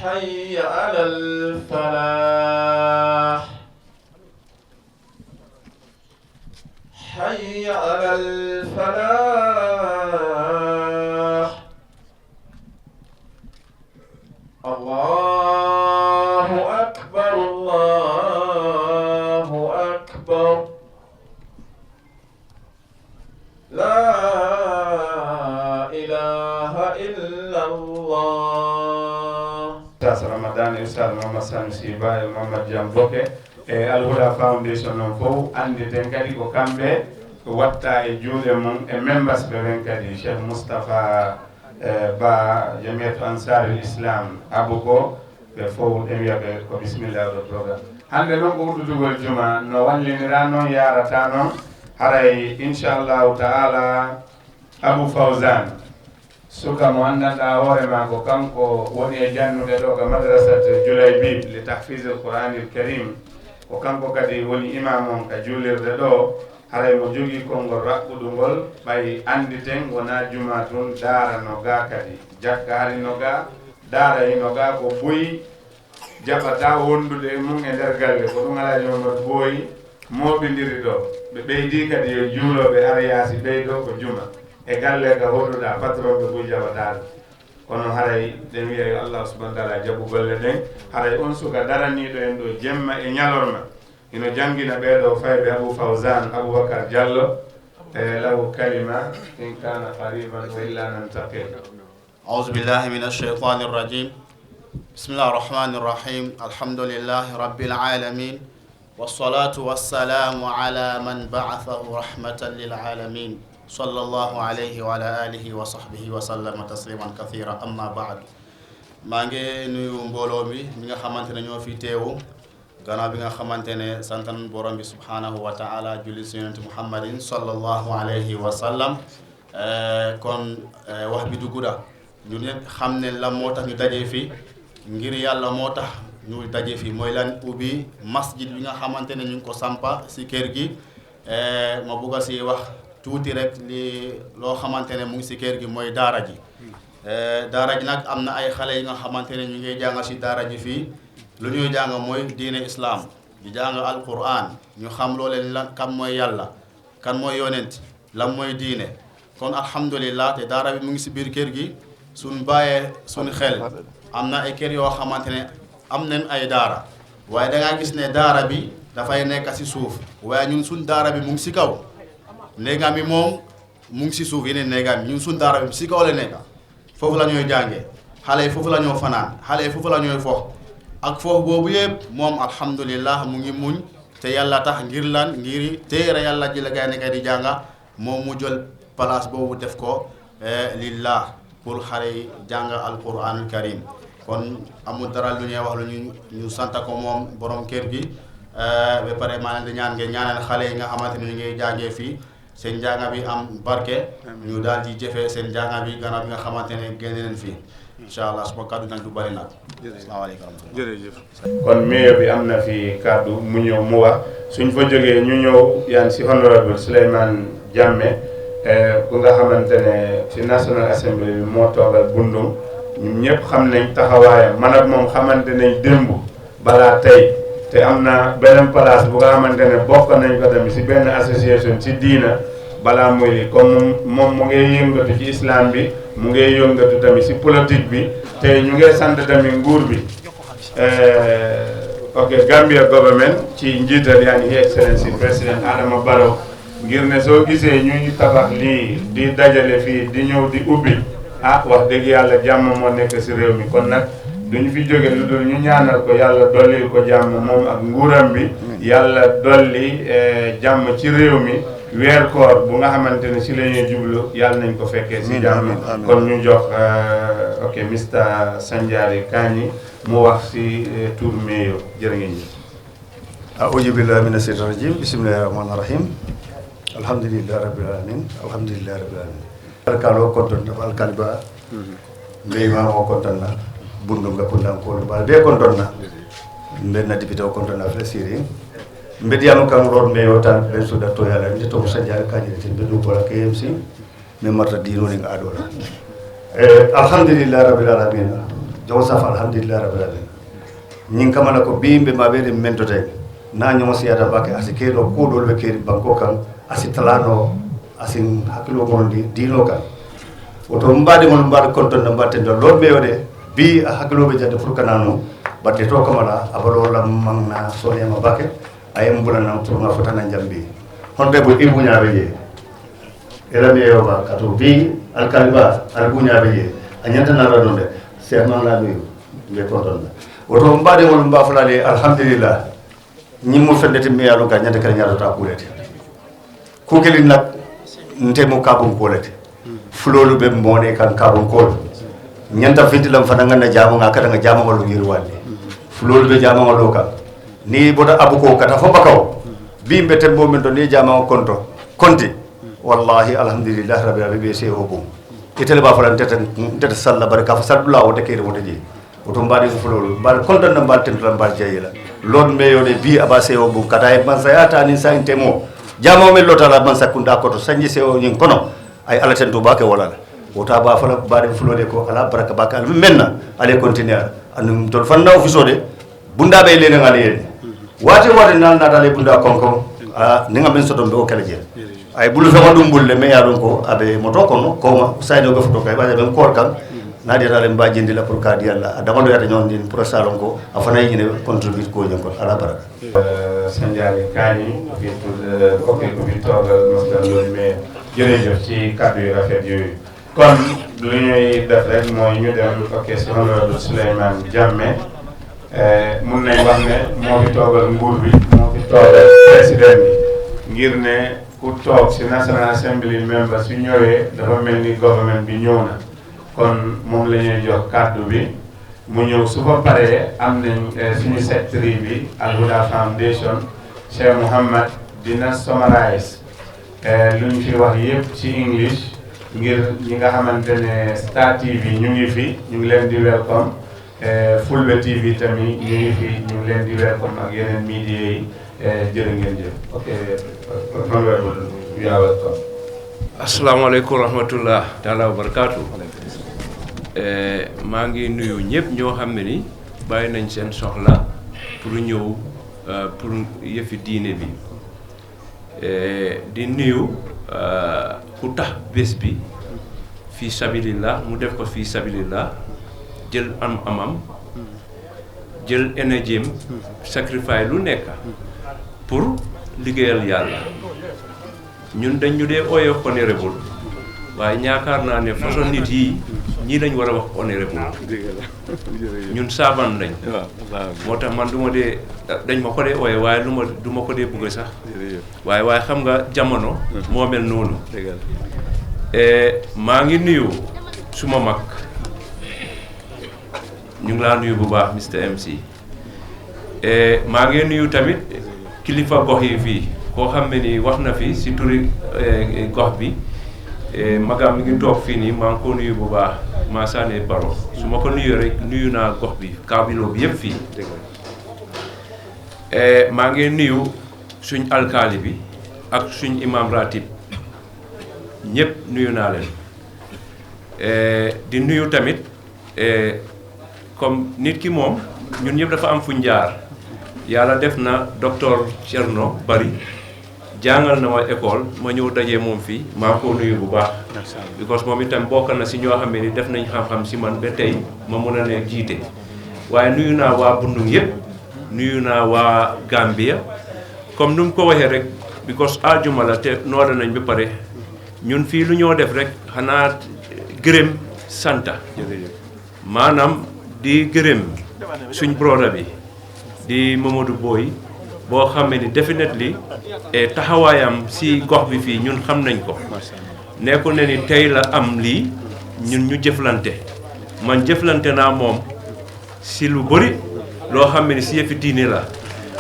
hayya ala al-falah hayya ala al-falah Allahu akbar Allahu akbar la ilaha illa Allah. Ustaz Ramadan Ustaz Muhammad Sanusi Ba Muhammad Jamboke e Al-Huda Foundation non fof anditen kadi ko kamɓe watta e juuɗe mum e members ɓe ɓen kadi Cheikh Moustapha Ba Jamiyatu Ansarul Islam Abouko ɓe fof ɗen wiyaɓe ko bisimillah ɗo programme hande noon ko uddutugol juma no wallinira noon yarata noon haray inchallahu taala Abou Fawzan suka mo anndanɗa hoorema ko kanko woni e jannude ɗo ko madrasat Djoulaybib li tahfise l Qouranil Karim ko kanko kadi woni imam on ka juulirde ɗo haray mo jogii konngol raɓɓuɗungol ɓay anditen wona juma tun daara no ga kadi jakka hari no ga daara hino ga ko boyi jaɓata wondude mum e nder galle ko ɗum alaji mamadou booyi moɓidiri ɗo ɓe ɓeydi kadi yo juuloɓe ariyasi ɓeydo ko juma e galle ga hoɗuɗa patron ɓe ɓuy jaɓataɗo kono haray ɗen wiya yo allah subahana taala jaɓu golle ɗen haray on suka daraniɗo en ɗo jemma e ñalorma ino jangguina ɓeɗo fayɓe Abou Fawzan Aboubacar Diallo e lahu kalima in kana qariban wa illa nantaqil. أعوذ بالله من الشيطان الرجيم بسم الله الرحمن الرحيم الحمد لله رب العالمين والصلاة والسلام على من بعثه رحمة للعالمين صلى الله عليه وعلى آله وصحبه وسلم تسليما كثيرا أما بعد maa ngi nuyu mbooloo mi ñi nga xamante ne ñoo fi teewu gannaaw bi nga xamante ne santan borom bi subhanahu wa taala julli si yonent muhammadin sallallahu alayhi wa sallam kon wax bi du gudda ñu ne xam ne la moo tax ñu dajee fi ngir yàlla moo tax ñu daje fi mooy lan ubbi masjid bi nga xamante ne ñu ngi ko sampa si kër gi ma bugg a si wax tuuti rek li loo xamante ne mu ngi si kër gi mooy daara ji daara ji nag am na ay xale yi nga xamante ne ñu ngi jàng si daara ji fii lu ñuy jàng mooy diine islam di jàng alquran ñu xam loo leen lan kan mooy yàlla kan mooy yonent lan mooy diine kon alhamdulillah te daara bi mu ngi si biir kër gi suñ bàyyee suñ xel am na ay kër yoo xamante ne am nañ ay daara waaye da ngaa gis ne daara bi dafay nekk si suuf waaye ñun suñ daara bi mu ngi si kaw néegam bi moom mu ngi si suuf yeneen néegam bi ñun suñ daara bi si kaw la nekk foofu la ñooy jàngee xale yi foofu la ñoo fanaan xale yi foofu la ñooy fox ak foofu boobu yëpp moom alhamdulillah mu ngi muñ te yàlla tax ngir lan ngir téere yàlla ji la gay nekk di jànga moom mu jël place boobu def ko lillah pour xale yi jàng alquranul karim kon amul dara lu ñuy wax lu ñu sant ko moom borom kër gi ba pare maa leen di ñaan ngeen ñaanal xale yi nga xamante ne ñu ngi jàngee fii seen njàng bi am barke ñu daal di jëfee seen njàng bi gannaaw bi nga xamante ne génne leen fii incha allah suma kàddu nag du bëri nag. asalaamaaleykum jërëjëf. kon mayor bi am na fi kàddu mu ñëw mu wax suñ fa jógee ñu ñëw yaan si honorable Souleymane Jammeh ku nga xamante ne si National Assembly bi moo toogal Bundung ñun ñëpp xam nañ taxawaayam man ak moom xamante nañ démb balaa tey te am na beneen place bu nga xamante ne bokk nañ ko tamit si benn association si diina balaa muy li comme moom mu ngi yëngatu ci islam bi mu ngi yëngatu tamit si politique bi te ñu ngi sant tamit nguur bi ok Gambia government ci njiital yaa ngi excellence président Adama Barrow ngir ne soo gisee ñu ngi tabax lii di dajale fii di ñëw di ubbi wax dëgg yàlla jàmm moo nekk si réew mi kon nag duñu fi jóge lu dul ñu ñaanal ko yàlla dollil ko jàmm moom ak nguuram bi yàlla dolli jàmm ci réew mi weer koor bu nga xamante ne si la ñuy jublu yàlla nañ ko fekkee si jàmm kon ñu jox ok Mr Sanjari Kani mu wax si tour mayo jërë ngeen ñi a'uuzu billahi mina shaytaani rajiim bismillahi rahmaani rahiim alhamdulillahi rabbil alamin alhamdulillahi rabbil alamin alkalo konton na alkali ba mbey ma o konton na Bundung ga pundan ko ba be konton na mbe na député o konton na flesiri mbe diam kam rod me o tan ben suda to yala ndi to sanja ka ni tin be do ko KMC me marta dino ni adola alhamdulillahi rabbil alamin jaw saf alhamdulillahi rabbil alamin nyin kamana ko bimbe ma be de mentote na nyomo siyata bakke asike do ko do be keri banko kan asitalano asin hakkilo gonondi dino kan woto mbaɗi mon mbaɗa konton no mbatten ɗo lon ɓeyode bi a hakkiloɓe jadde pour kanano batte to kamala abalola magna sonema bakke ayem bulanam pour nga fotana jambi honde bo ibuñaɓe je elami eyoba kato bi alkaliba albuñaɓe je a ñantanara ɗon de cheikh manlaɓeyo mbe konton woto mbaɗi mon mbafulade alhamdulillah ñimmo fendete miyalon ka ñande kala ñadota kuulete kukelin nak ntemo kabon kolete fulolu be mone kan kabon kol nyanta fitilam fana ngana jamu ngaka nga jamu ngalo yirwande fulolu be jamu ngalo kan ni boda abuko kata fo bakaw bi mbete bo men do ni jamu konto konti wallahi alhamdulillah rabbil alamin se hobo itele ba falan tete salla baraka fa sadula o de kere wonde ji oto mbadi fulolu bar konto na mbal tentu mbal jeyela lon meyode bi abase hobo kata e man sayata ni sa intemo jamo men lotala man sakunda ko to sanji sewo nyin kono ay ala ten to bake wala wota ba fala baade fulode ko ala baraka bakal menna ale continuer anum tol fanna ofisode bunda be lene ngale yen wati wati nan na dale bunda konko ni ngamen soto be o kala je ay bulu fe dum bulle me ya don ko abe moto kono ko ma saydo go foto kay ba be ko kan na di dale mbajindi la pour ka di yalla adama do yata ñon din pour salon ko afana yine contribute ko ñon ko ala baraka Sanjari Kani ko fi toogal masdar loolu mais jërëjëf ci kàddu yu rafet yooyu kon lu ñuy def rek mooy ñu dem ok si honorable Souleymane Jammeh mun nañ wax ne moo fi toogal nguur bi moo fi toogal président bi ngir ne ku toog si National Assembly member su ñëwee dafa mel ni government bi ñëw na kon moom la ñuy jox kàddu bi mu ñëw su ko paree am nañ suñu secretary bi Al Huda Foundation Cheikh Mouhammad dina summarize lu ñu fi wax yëpp ci English ngir ñi nga xamante ne Star TV ñu ngi fi ñu ngi leen di welcome Fulbe TV tamit ñu ngi fi ñu ngi leen di welcome ak yeneen media yi jërë ngeen jëf. ok honorable you are welcome. asalaamaaleykum wa rahmatullah taala wa barakaatu. maa ngi nuyu ñëpp ñoo xam ne ni bàyyi nañ seen soxla pour ñëw pour yëfi diine bi di nuyu ku tax bés bi fii sabilillah mu def ko fii sabilillah jël amam jël énergie sacrifice lu nekk pour liggéeyal yàlla ñun dañ ñu dee ooyee honorable waaye ñaakaar naa ne façon nit yi ñii lañ war a wax honorable ñun saaban lañ moo tax man du ma dee dañ ma ko dee ooyee waaye du ma ko dee bëgg sax waaye xam nga jamono moo mel noonu maa ngi nuyu suma mag ñu ngi laa nuyu bu baax Mr MC maa ngi nuyu tamit kilifa gox yi fii koo xam ne ni wax na fi si turi gox bi magam mi ngi toog fii nii maa ngi ko nuyu bu baax Massané Baro su ma ko nuyu rek nuyu naa gox bi Kabilo bi yëpp fii maa ngi nuyu suñ alkaali bi ak suñ imam ratib ñëpp nuyu naa leen di nuyu tamit comme nit ki moom ñun ñëpp dafa am fuñ jaar yàlla def na docteur Thierno Bari jàngal na ma école ma ñëw dajee moom fii maa ko nuyu bu baax because moom itam bokk na si ñoo xam ne ni def nañ xam-xam si man ba tey ma mun a ne jiite waaye nuyu naa waa Bundung yëpp nuyu naa waa Gambia comme nu mu ko waxee rek because aljuma la te nooda nañ ba pare ñun fii lu ñoo def rek xanaa gërëm santa maanaam di gërëm suñ broda bi di Mamadou Boy boo xam ne ni definitely taxawaayam si gox bi fii ñun xam nañ ko nekku ne ni tey la am lii ñun ñu jëflante man jëflante naa moom si lu bëri loo xam ne ni si yëfi diine la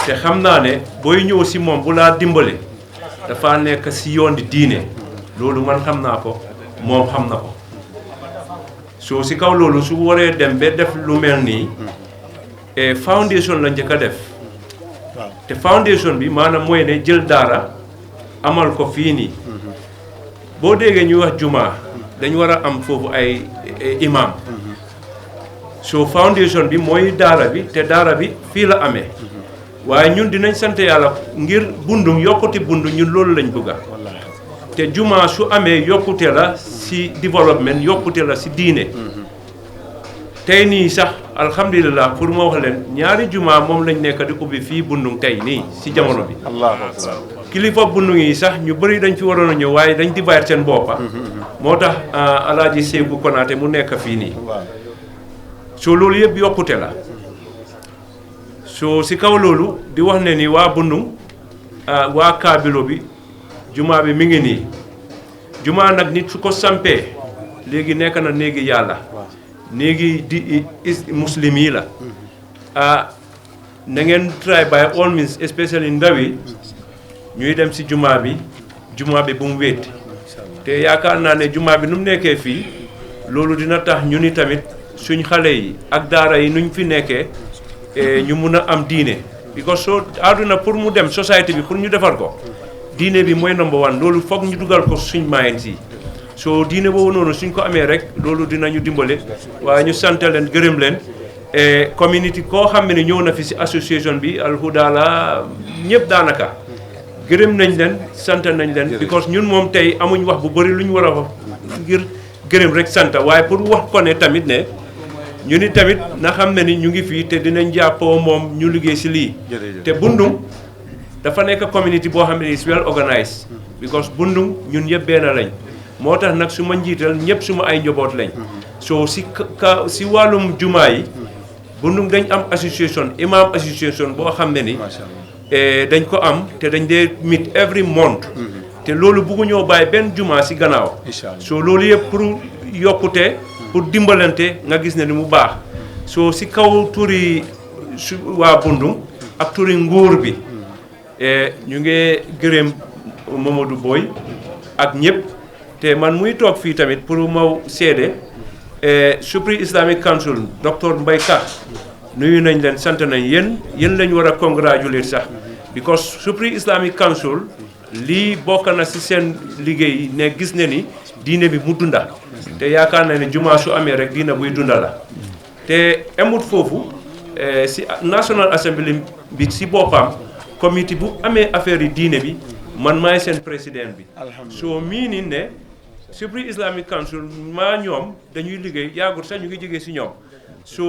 te xam naa ne booy ñëw si moom bu laa dimbali dafa nekk si yoon di diine loolu man xam naa ko moom xam na ko soo si kaw loolu su waree dem ba def lu mel nii foundation la njëkk a def te foundation bi maanaam mooy ne jël daara amal ko fii nii boo déggee ñuy wax juma dañu war a am foofu ay imam so foundation bi mooy daara bi te daara bi fii la amee waaye ñun dinañ sant yàlla ngir Bundung yokkute Bundung ñun loolu lañ bëgga te juma su amee yokkute la si développement yokkute la si diine tey nii sax alhamdulilah pour ma wax leen ñaari juma moom lañ nekk di ubbi fii Bundung tey nii si jamono bi kilifa Bundung yi sax ñu bëri dañ fi waroon a ñëw waaye dañ di bàyyi seen boppa moo tax Alaaji Seeku Konaate mu nekk fii nii soo loolu yëpp yokkute la soo si kaw loolu di wax ne ni waa Bundung waa Kabilo bi juma bi mi ngi nii juma nag nit su ko sampee léegi nekk na néegi yàlla néegi di muslim yi la na ngeen try by all means especially ndaw yi ñuy dem si juma bi bu mu wéet te yaakaar naa ne juma bi nu mu nekkee fii loolu dina tax ñu ni tamit suñ xale yi ak daara yi nuñ fi nekkee ñu mun a am diine because soo àdduna pour mu dem société bi pour ñu defar ko diine bi mooy number one loolu foog ñu dugal ko suñ maayen si soo diine boobu noonu suñ ko amee rek loolu dinañu dimbale waaye ñu sant leen gërëm leen community koo xam ne ñëw na fi si association bi Al Huda la ñëpp daanaka gërëm nañ leen sant nañ leen because ñun moom tey amuñ wax bu bëri lu ñu war a wax ngir gërëm rek sant waaye pour wax ko ne tamit ne ñu ni tamit na xam ne ni ñu ngi fii te dinañ jàppoo moom ñu liggéey si lii te Bundung dafa nekk community boo xam ne is well organized because Bundung ñun yëpp benn lañ moo tax nag su ma njiital ñëpp suma ay njaboot lañ soo si wàllum jumaa yi Bundung dañ am association imam association boo xam ne ni dañ ko am te dañ dee meet every month te loolu buggu ñoo bàyyi benn jumaa si gannaaw soo loolu yëpp pour yokkute pour dimbalante nga gis ne ni mu baax so si kaw turi waa Bundung ak turi nguur bi ñu ngi gërëm Mamadou Boy ak ñëpp te man muy toog fii tamit pour ma seede Supreme Islamic Council docteur Mbaye Ka nuyu nañ leen sant nañ yéen lañ war a congratulate sax because Supreme Islamic Council lii bokk na si seen liggéey ne gis ne ni diine bi mu dunda te yaakaar na ne jumaa su amee rek diine buy dunda la te amut foofu si National Assembly bi si boppam comité bu amee affaire yi diine bi man maay seen président bi soo mii ni ne Supreme Islamic Council maa ñoom dañuy liggéey yàggut sax ñu ngi jógee si ñoom so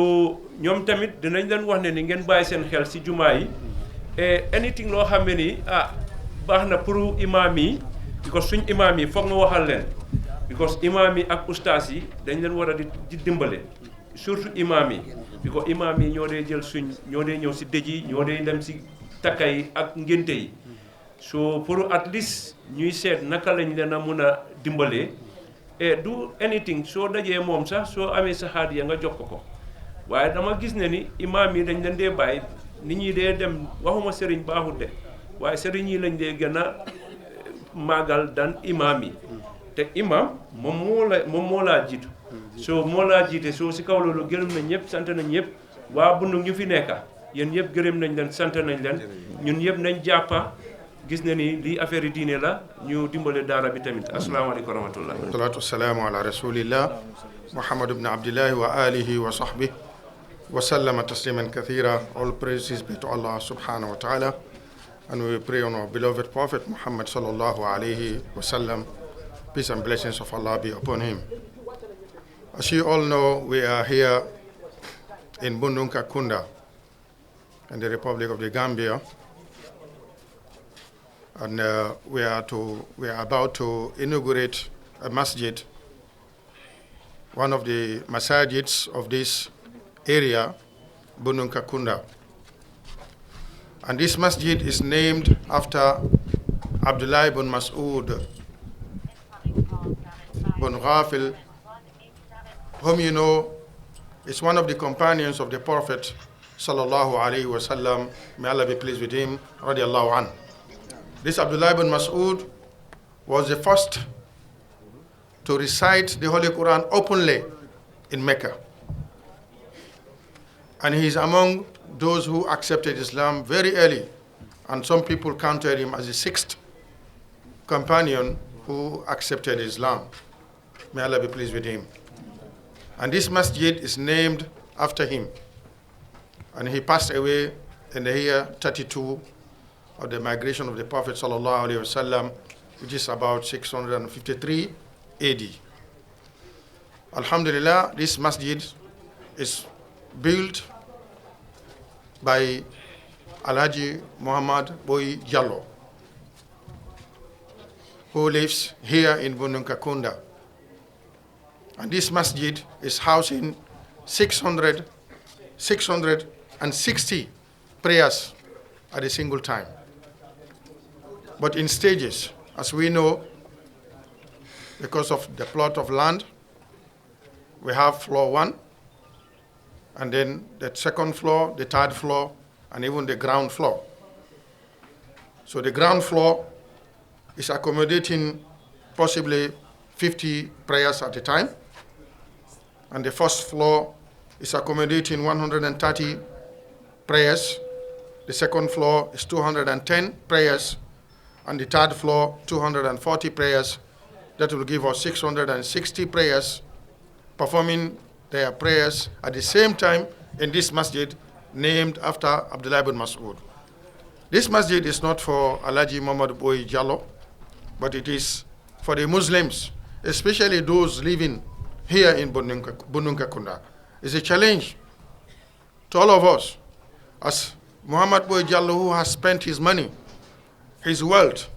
ñoom tamit dinañ leen wax ne ni ngeen bàyyi seen xel si jumaa yi anything loo xam ne ni baax na pour imaam yi because suñ imaam yi foog nga waxal leen because imaam yi ak ustaas yi dañ leen war a di dimbale surtout imaam yi because imaam yi ñoo dee jël ñoo dee ñëw si dëj yi ñoo dee dem si takka yi ak ngénte yi so pour at least ñuy seet naka lañ leen a mun a dimbalee du anything soo dajee moom sax soo amee sa haadiya nga jox ko waaye dama gis ne ni imaam yi dañ leen dee bàyyi nit ñi dee dem waxuma sëriñ baaxut de waaye sëriñ yi lañ dee gën a màggal daan imaam yi te imaam moom moo laa jiitu soo moo laa jiite soo si kaw loolu gërëm nañ ñëpp sant nañ ñëpp waa Bundung ñu fi nekka yéen ñëpp gërëm nañ leen sant nañ leen ñun ñëpp nañ jàppa gis na ni lii affaire yi diine la ñu dimbale daara bi tamit asalaamaaleykum wa rahmatullah salaatu wasalaamu ala rasulillah muhammad ibn abdillahi wa alihi wa sahbihi wa sallama tasliman kathira. All praises be to Allah subhanahu wa ta'ala, and we pray on our beloved prophet Muhammad sallallahu alayhi wa sallam. Peace and blessings of Allah be upon him. As you all know, we are here in Bundung Kakunda in the Republic of the Gambia, and we are about to inaugurate a masjid, one of the masajids of this area, Bundung Kakunda. And this masjid is named after Abdullah ibn Mas'ud ibn Ghafil, whom you know is one of the companions of the Prophet sallallahu alaihi wasallam. May Allah be pleased with him, radiallahu anhu. This Abdullah ibn Mas'ud was the first to recite the Holy Quran openly in Mecca. And he is among those who accepted Islam very early. And some people counted him as the sixth companion who accepted Islam. May Allah be pleased with him. And this masjid is named after him. And he passed away in the year 32 of the migration of the Prophet sallallahu alaihi wasallam, which is about 653 AD. Alhamdulillah, this masjid is built by Alhaji Muhammad Boy Jallo, who lives here in Bundung Kakunda. And this masjid is housing 660 prayers at a single time, but in stages, as we know, because of the plot of land. We have floor 1, and then the second floor, the third floor, and even the ground floor. So the ground floor is accommodating possibly 50 prayers at a time, and the first floor is accommodating 130 prayers. The second floor is 210 prayers, and the third floor 240 prayers. That will give us 660 prayers, performing their prayers at the same time in this masjid named after Abdullah ibn Mas'ud. This masjid is not for Alhaji Muhammad Boy Jallo, but it is for the Muslims, especially those living here in Bundung Kakunda. It's a challenge to all of us. As Muhammad Boy Jallo, who has spent his money, his wealth,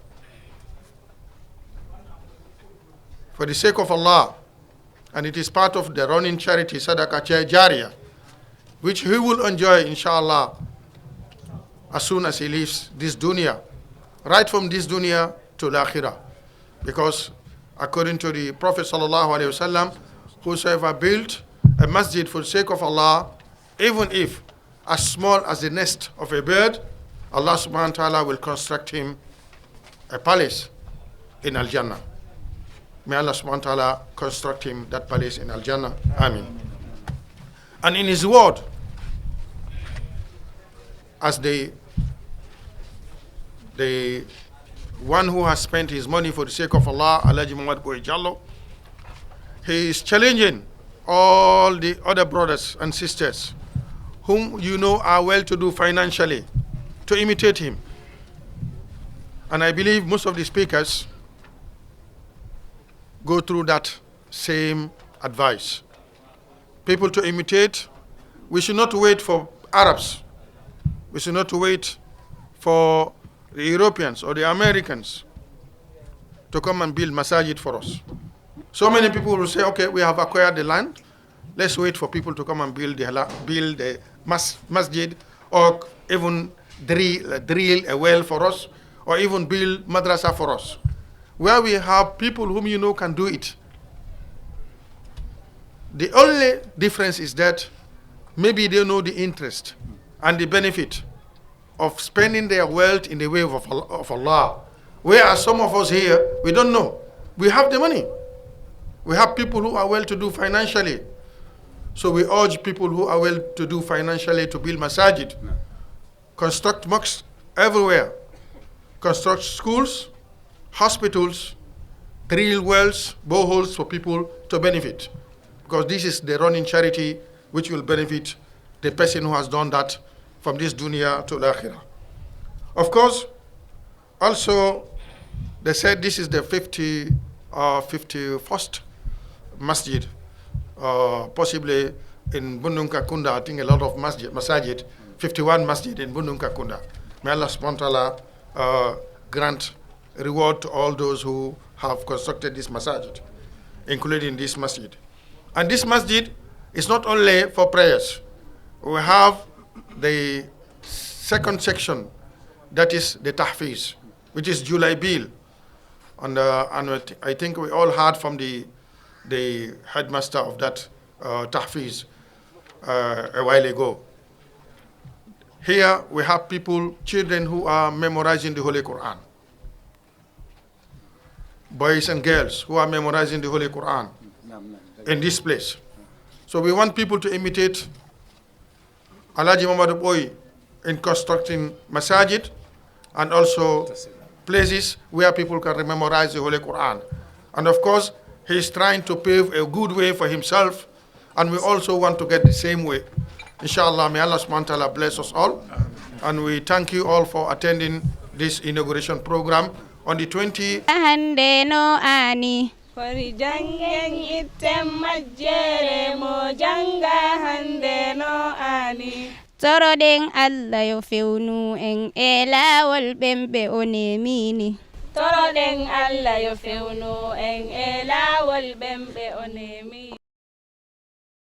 for the sake of Allah, and it is part of the running charity Sadaqah Jariyah, which he will enjoy, inshallah, as soon as he leaves this dunya, right from this dunya to the akhirah. Because according to the Prophet sallallahu alaihi wasallam, whosoever built a masjid for the sake of Allah, even if as small as the nest of a bird, Allah subhanahu wa ta'ala will construct him a palace in Al-Jannah. May Allah subhanahu wa ta'ala construct him that palace in Al-Jannah. Ameen. And in his word, as the one who has spent his money for the sake of Allah, Alhaji Muhammad Boy Jallow, he is challenging all the other brothers and sisters whom you know are well-to-do financially to imitate him. And I believe most of the speakers go through that same advice. People to imitate, we should not wait for Arabs. We should not wait for the Europeans or the Americans to come and build masajid for us. So many people will say, okay, we have acquired the land. Let's wait for people to come and build the masjid, or even drill a well for us, or even build madrasa for us, where we have people whom you know can do it. The only difference is that maybe they know the interest and the benefit of spending their wealth in the way of Allah. Whereas some of us here, we don't know. We have the money. We have people who are well-to-do financially. So we urge people who are well-to-do financially to build masajid, construct mosques everywhere, construct schools, hospitals, drill wells, boreholes for people to benefit. Because this is the running charity which will benefit the person who has done that from this dunya to the akhirah. Of course, also, they said this is the 51st masjid, possibly in Bundunka Kunda. I think a lot of masajid, 51 masjid in Bundunka Kunda. May Allah subhanahu wa ta'ala grant reward to all those who have constructed this masajid, including this masjid. And this masjid is not only for prayers. We have the second section, that is the tahfiz, which is July Bill. And I think we all heard from the headmaster of that tahfiz a while ago. Here we have children who are memorizing the Holy Quran. Boys and girls who are memorizing the Holy Quran in this place. So we want people to imitate Alhaji Muhammad Boy in constructing masajid and also places where people can memorize the Holy Quran. And of course, he is trying to pave a good way for himself, and we also want to get the same way. Inshallah, may Allah subhanahu wa ta'ala bless us all. And we thank you all for attending this inauguration program on the 20th. Fari jangen item majjere mo janga hande no ani. Toroden Allah yo fewnu en elawol bembe onemini. Toroden Allah yo fewnu en elawol bembe onemi.